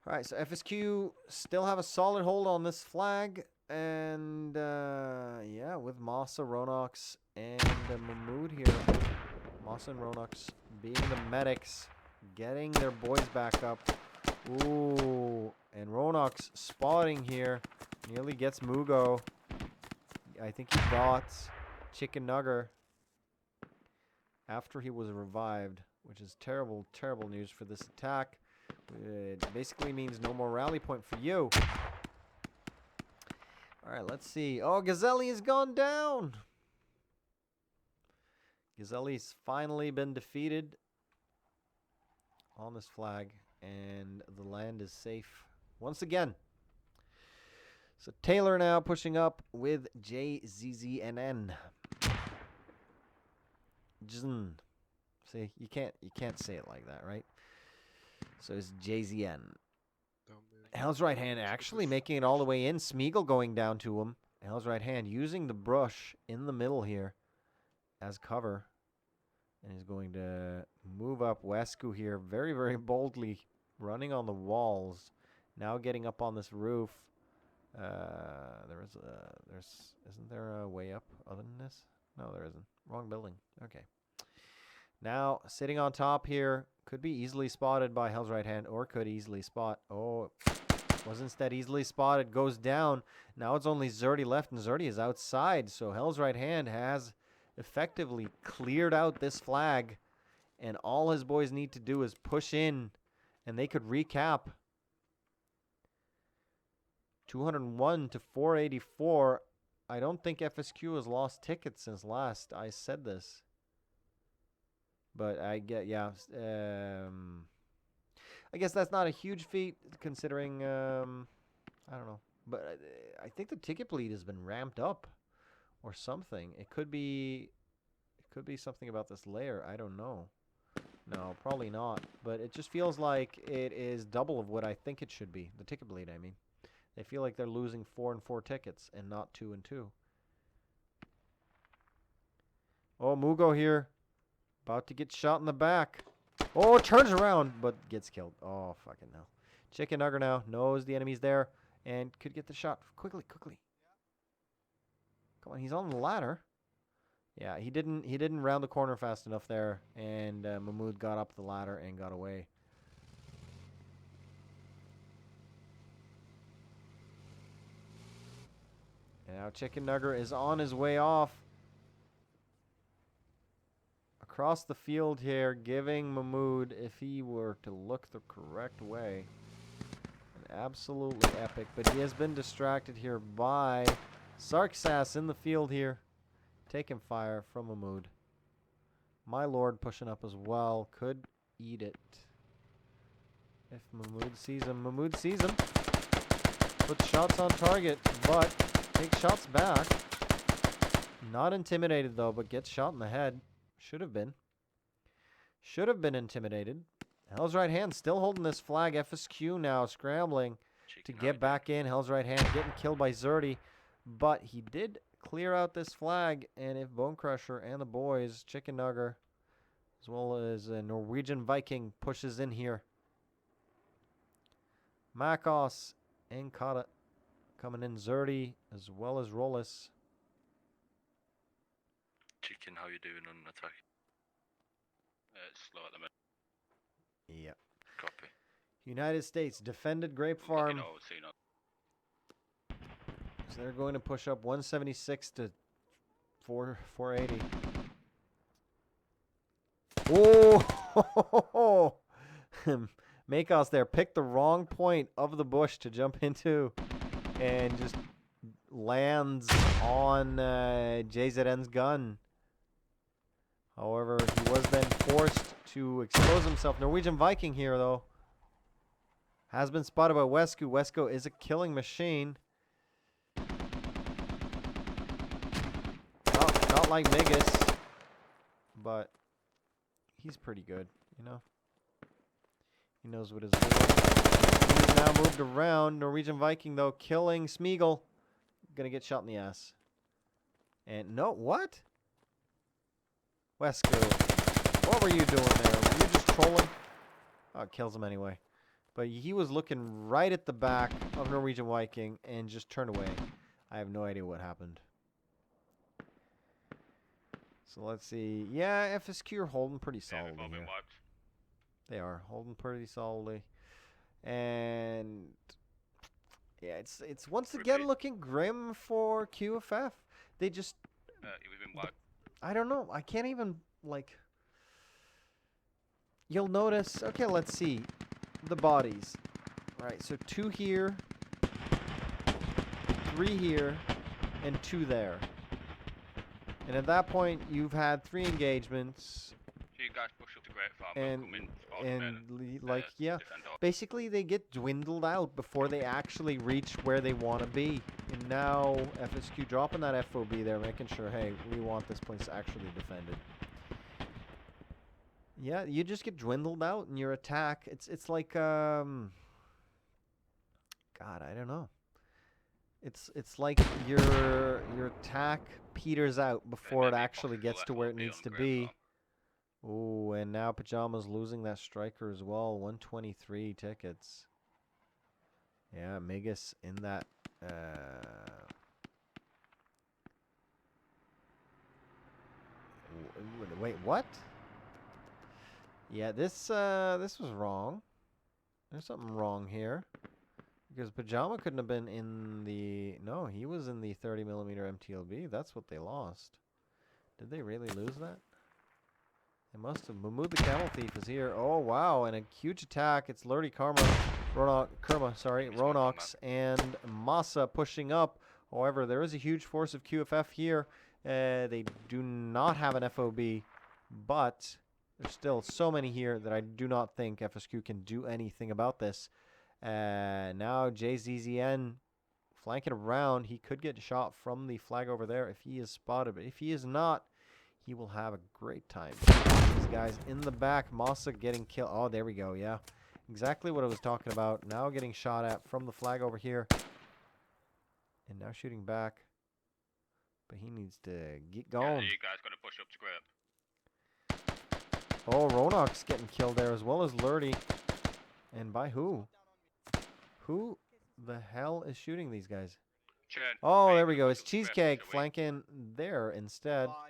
All right, so FSQ still have a solid hold on this flag. And, yeah, with Massa, Ronox, and Mahmood here. Massa and Ronox being the medics, getting their boys back up. Ooh, and Ronox spotting here. Nearly gets Mugo. I think he got Chicken Nugger after he was revived, which is terrible, terrible news for this attack. It basically means no more rally point for you. All right, let's see. Oh, Gazelli has gone down. Gazelli's finally been defeated on this flag, and the land is safe once again. So Taylor now pushing up with JZZNN. See, you can't say it like that, right? So it's JZN. Hell's right hand actually making it all the way in. Smeagol going down to him. Hell's right hand using the brush in the middle here as cover. And he's going to move up Wesku here very, very boldly, running on the walls. Now getting up on this roof. Isn't there a way up other than this? No, there isn't. Wrong building. Okay. Now, sitting on top here, could be easily spotted by Hell's right hand, or could easily spot. Oh, was instead easily spotted, goes down. Now it's only Zerdy left, and Zerdy is outside, so Hell's right hand has effectively cleared out this flag, and all his boys need to do is push in, and they could recap. 201 to 484. I don't think FSQ has lost tickets since last I said this. But I get, yeah. I guess that's not a huge feat considering, I don't know. But I think the ticket bleed has been ramped up or something. It could be something about this layer. I don't know. No, probably not. But it just feels like it is double of what I think it should be. The ticket bleed, I mean. They feel like they're losing 4 and 4 tickets and not 2 and 2. Oh, Mugo here. About to get shot in the back. Oh, turns around, but gets killed. Oh, fucking hell. Chicken Nugger now knows the enemy's there and could get the shot. Quickly, quickly. Come on, he's on the ladder. Yeah, he didn't round the corner fast enough there, and Mahmood got up the ladder and got away. And now Chicken Nugger is on his way off. Across the field here, giving Mahmood, if he were to look the correct way, an absolutely epic. But he has been distracted here by Sarksas in the field here, taking fire from Mahmood. My Lord pushing up as well, could eat it. If Mahmood sees him, Mahmood sees him. Puts shots on target, but takes shots back. Not intimidated though, but gets shot in the head. Should have been. Should have been intimidated. Hell's right hand still holding this flag. FSQ now scrambling to get back in. Hell's right hand getting killed by Zerdy. But he did clear out this flag. And if Bone Crusher and the boys, Chicken Nugger, as well as a Norwegian Viking, pushes in here. Makos and Kata coming in. Zerdy as well as Rollis. Chicken, how you doing on attack? It's slow at the minute. Yeah. Copy. United States defended Grape Farm. So they're going to push up 176 to 480. Oh! Makos there picked the wrong point of the bush to jump into and just lands on JZN's gun. However, he was then forced to expose himself. Norwegian Viking here, though, has been spotted by Wesku. Wesku is a killing machine. Not like Migas, but he's pretty good, you know. He knows what his doing. He's now moved around. Norwegian Viking, though, killing Smeagol. Gonna get shot in the ass. And no, what? Wesku, what were you doing there? Were you just trolling? Oh, it kills him anyway. But he was looking right at the back of Norwegian Viking and just turned away. I have no idea what happened. So let's see. Yeah, FSQ are holding pretty solidly here. They are holding pretty solidly. And yeah, it's once again looking grim for QFF. They just I don't know. I can't even, like... You'll notice... Okay, let's see. The bodies. Alright, so 2 here. 3 here. And 2 there. And at that point, you've had 3 engagements. So you guys push up to Great Farm and yeah. Basically, they get dwindled out before they actually reach where they want to be. And now, FSQ dropping that FOB there, making sure, hey, we want this place actually defended. Yeah, you just get dwindled out in your attack. It's like God, I don't know. It's like your attack peters out before it maybe actually possible gets to where it FOB needs on to the be. Great Oh, and now Pajama's losing that striker as well. 123 tickets. Yeah, Megas in that. Wait, what? Yeah, this was wrong. There's something wrong here. Because Pajama couldn't have been in the... No, he was in the 30mm MTLB. That's what they lost. Did they really lose that? They must have. Mahmood the Camel Thief is here. Oh, wow. And a huge attack. It's Lurdy Ronox and Masa pushing up. However, there is a huge force of QFF here. They do not have an FOB, but there's still so many here that I do not think FSQ can do anything about this. Now JZZN flanking around. He could get shot from the flag over there if he is spotted, but if he is not, he will have a great time. These guys in the back. Masa getting killed. Oh, there we go. Yeah, exactly what I was talking about. Now getting shot at from the flag over here, and now shooting back. But he needs to get going. Yeah, you guys got to push up to grip. Oh, Ronox getting killed there as well as Lurdy. And by who? Who the hell is shooting these guys? Churn. Oh, there we go. It's Cheesecake flanking there instead. Oh,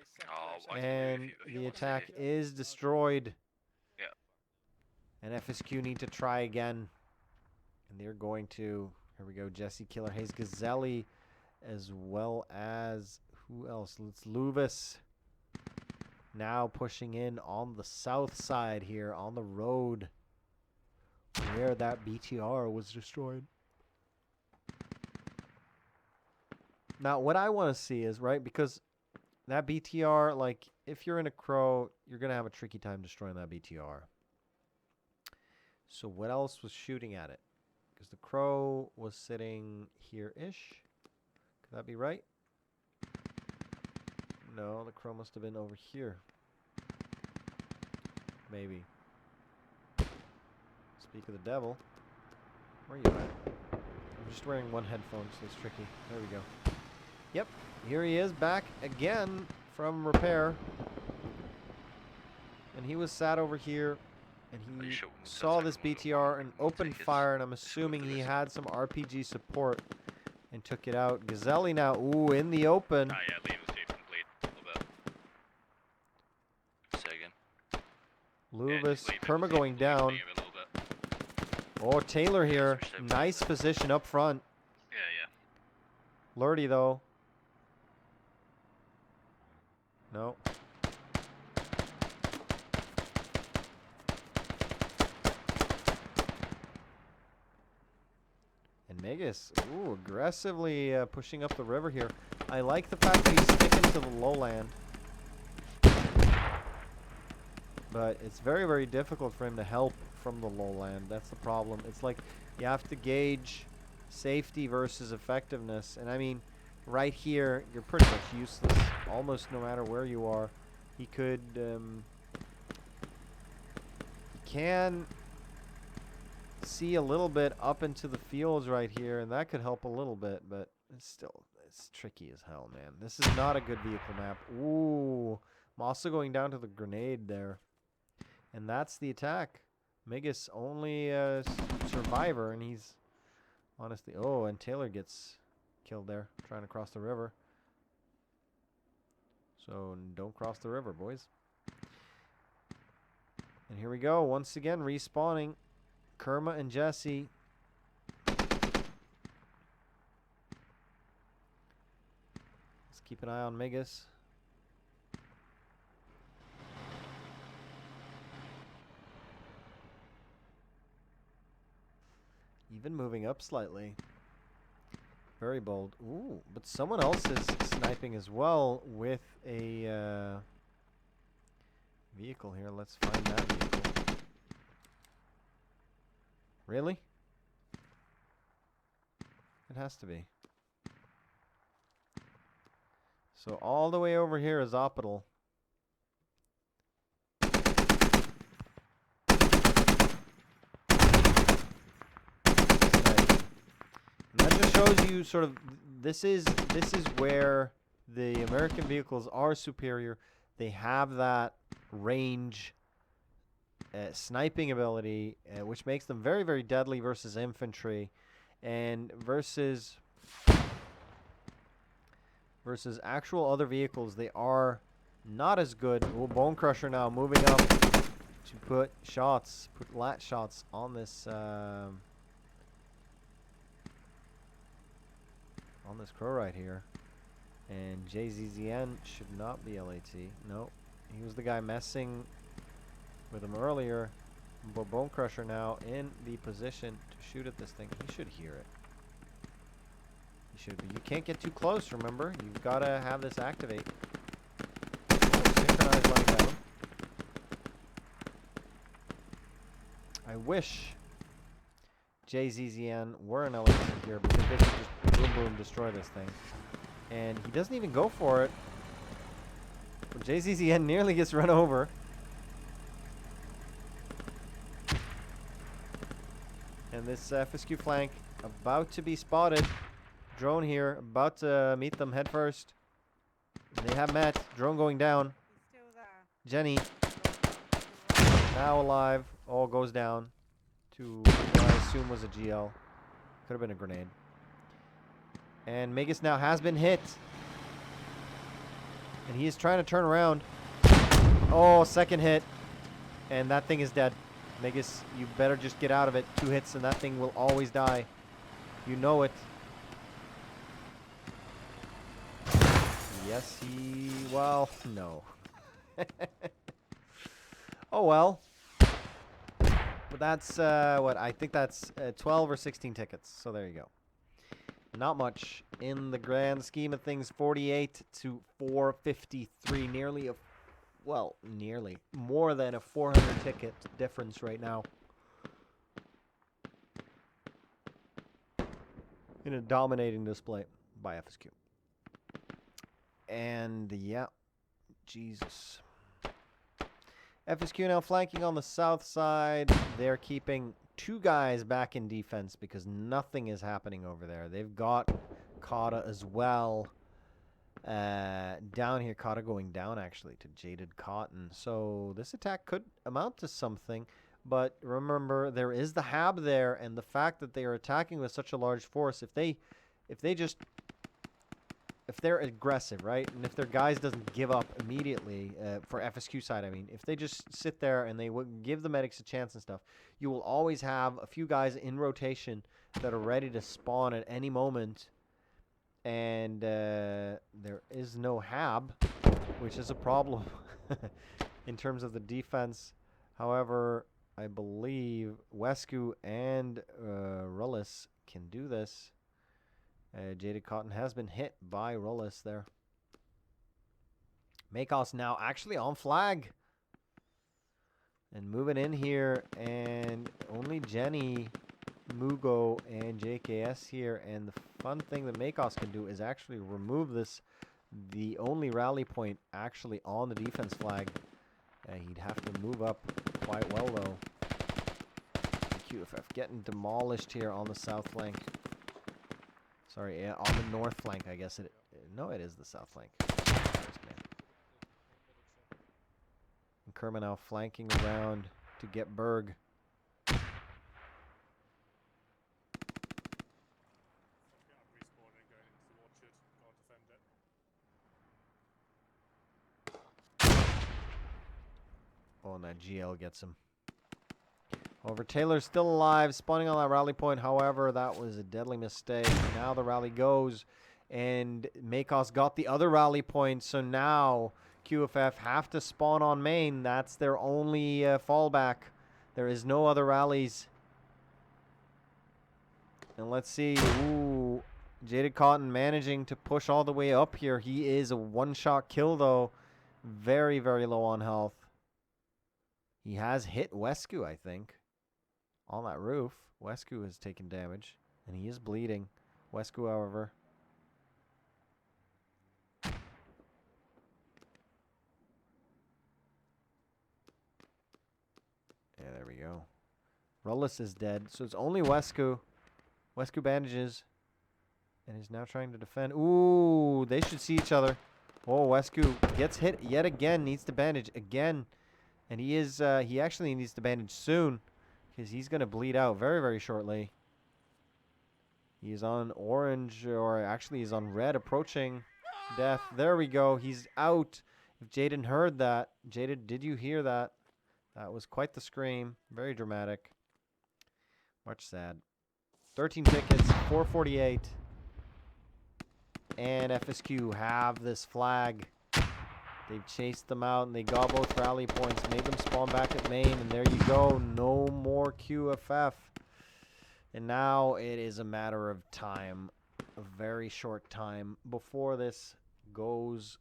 And the attack is destroyed. Yeah. And FSQ need to try again. And they're going to... Here we go. Jesse Killer Hayes Gazelli. As well as... Who else? It's Luvis. Now pushing in on the south side here. On the road. Where that BTR was destroyed. Now, what I want to see is, right, because that BTR, like, if you're in a Crow, you're going to have a tricky time destroying that BTR. So what else was shooting at it? Because the Crow was sitting here-ish. Could that be right? No, the Crow must have been over here. Maybe. Speak of the devil. Where are you at? I'm just wearing one headphone, so it's tricky. There we go. Yep, here he is back again from repair. And he was sat over here, and he saw this BTR and opened fire, and I'm assuming he had some RPG support and took it out. Gazelli now, ooh, in the open. Ah, yeah, leave the safe complete a little bit. Say again. Luvis, Kerma going down. Oh, Taylor here. Nice position up front. Yeah. Lurdy, though. No. And Megas, ooh, aggressively pushing up the river here. I like the fact that he's sticking to the lowland. But it's very, very difficult for him to help from the lowland. That's the problem. It's like you have to gauge safety versus effectiveness. And I mean, right here, you're pretty much useless almost no matter where you are. He could, he can see a little bit up into the fields right here, and that could help a little bit, but it's still, it's tricky as hell, man. This is not a good vehicle map. Ooh, Masa going down to the grenade there. And that's the attack. Megas only survivor, and he's honestly... Oh, and Taylor gets killed there, trying to cross the river. So don't cross the river, boys. And here we go, once again, respawning. Kerma and Jesse. Let's keep an eye on Megas. Even moving up slightly. Very bold. Ooh, but someone else is sniping as well with a vehicle here. Let's find that vehicle. Really? It has to be. So all the way over here is Optical. shows you sort of this is where the American vehicles are superior. They have that range, sniping ability, which makes them very, very deadly versus infantry, and versus actual other vehicles, they are not as good. Oh, Bone Crusher now moving up to put lat shots on this crow right here. And JZZN should not be LAT. No, he was the guy messing with him earlier. But Bone Crusher now in the position to shoot at this thing. He should hear it. He should be. You can't get too close, remember? You've got to have this activate. Oh, synchronized running down. I wish JZZN were an LAT here because they could just boom boom destroy this thing. And he doesn't even go for it. But JZZN nearly gets run over. And this FSQ flank about to be spotted. Drone here, about to meet them head first. They have met. Drone going down. He's still there. Jenny now alive. All goes down to what I assume was a GL. Could have been a grenade. And Magus now has been hit. And he is trying to turn around. Oh, second hit. And that thing is dead. Magus, you better just get out of it. 2 hits and that thing will always die. You know it. Yes, well, no. Oh, well. But that's, what, I think that's 12 or 16 tickets. So there you go. Not much in the grand scheme of things. 48 to 453. Nearly more than a 400 ticket difference right now. In a dominating display by FSQ. And yeah, Jesus. FSQ now flanking on the south side. They're keeping 2 guys back in defense because nothing is happening over there. They've got Kata as well. Down here, Kata going down actually to Jaded Cotton. So this attack could amount to something. But remember, there is the Hab there, and the fact that they are attacking with such a large force, if they're aggressive, right, and if their guys doesn't give up immediately, for FSQ side, I mean, if they just sit there and they would give the medics a chance and stuff, you will always have a few guys in rotation that are ready to spawn at any moment. And there is no Hab, which is a problem in terms of the defense. However, I believe Wescu and Rullis can do this. Jaded Cotton has been hit by Rullis there. Makos now actually on flag. And moving in here, and only Jenny, Mugo, and JKS here. And the fun thing that Makos can do is actually remove this, the only rally point actually on the defense flag. He'd have to move up quite well though. QFF getting demolished here on the south flank. Sorry, yeah, on the north flank, I guess it. No, it is the south flank. And Kerma now flanking around to get Berg. Oh, and that GL gets him. However, Taylor's still alive, spawning on that rally point. However, that was a deadly mistake. Now the rally goes, and Makos got the other rally point. So now QFF have to spawn on main. That's their only fallback. There is no other rallies. And let's see. Ooh, Jaded Cotton managing to push all the way up here. He is a one-shot kill, though. Very, very low on health. He has hit Wescu, I think, on that roof. Wescu has taken damage, and he is bleeding. Wescu, however. Yeah, there we go. Rullis is dead, so it's only Wescu. Wescu bandages. And is now trying to defend. Ooh, they should see each other. Oh, Wescu gets hit yet again. Needs to bandage again. And he is, he actually needs to bandage soon. Because he's going to bleed out very, very shortly. He is on orange, or actually he's on red, approaching death. There we go. He's out. If Jaden heard that. Jaden, did you hear that? That was quite the scream. Very dramatic. Much sad. 13 tickets, 448. And FSQ have this flag. They've chased them out, and they got both rally points, made them spawn back at main, and there you go. No more QFF. And now it is a matter of time, a very short time, before this goes,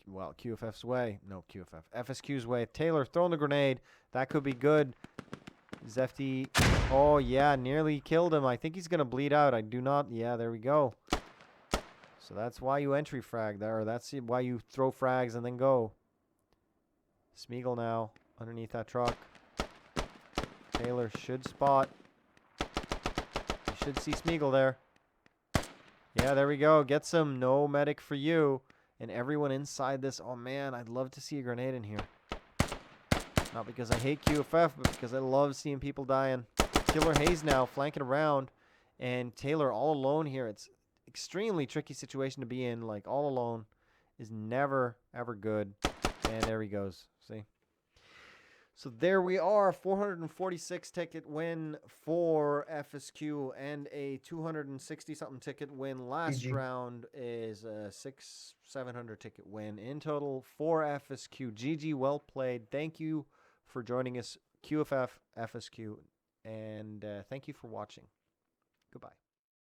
well, QFF's way. No, QFF. FSQ's way. Taylor throwing the grenade. That could be good. Zefty. Oh, yeah, nearly killed him. I think he's going to bleed out. I do not. Yeah, there we go. So that's why you entry frag there. Or that's why you throw frags and then go. Smeagol now underneath that truck. Taylor should spot. You should see Smeagol there. Yeah, there we go. Get some. No medic for you. And everyone inside this. Oh, man, I'd love to see a grenade in here. Not because I hate QFF, but because I love seeing people dying. Killer Hayes now flanking around. And Taylor all alone here. It's extremely tricky situation to be in. Like, all alone is never, ever good. And there he goes. See? So there we are, 446 ticket win for FSQ and a 260-something ticket win. Last round is a 700 ticket win in total for FSQ. GG, well played. Thank you for joining us, QFF, FSQ, and thank you for watching. Goodbye.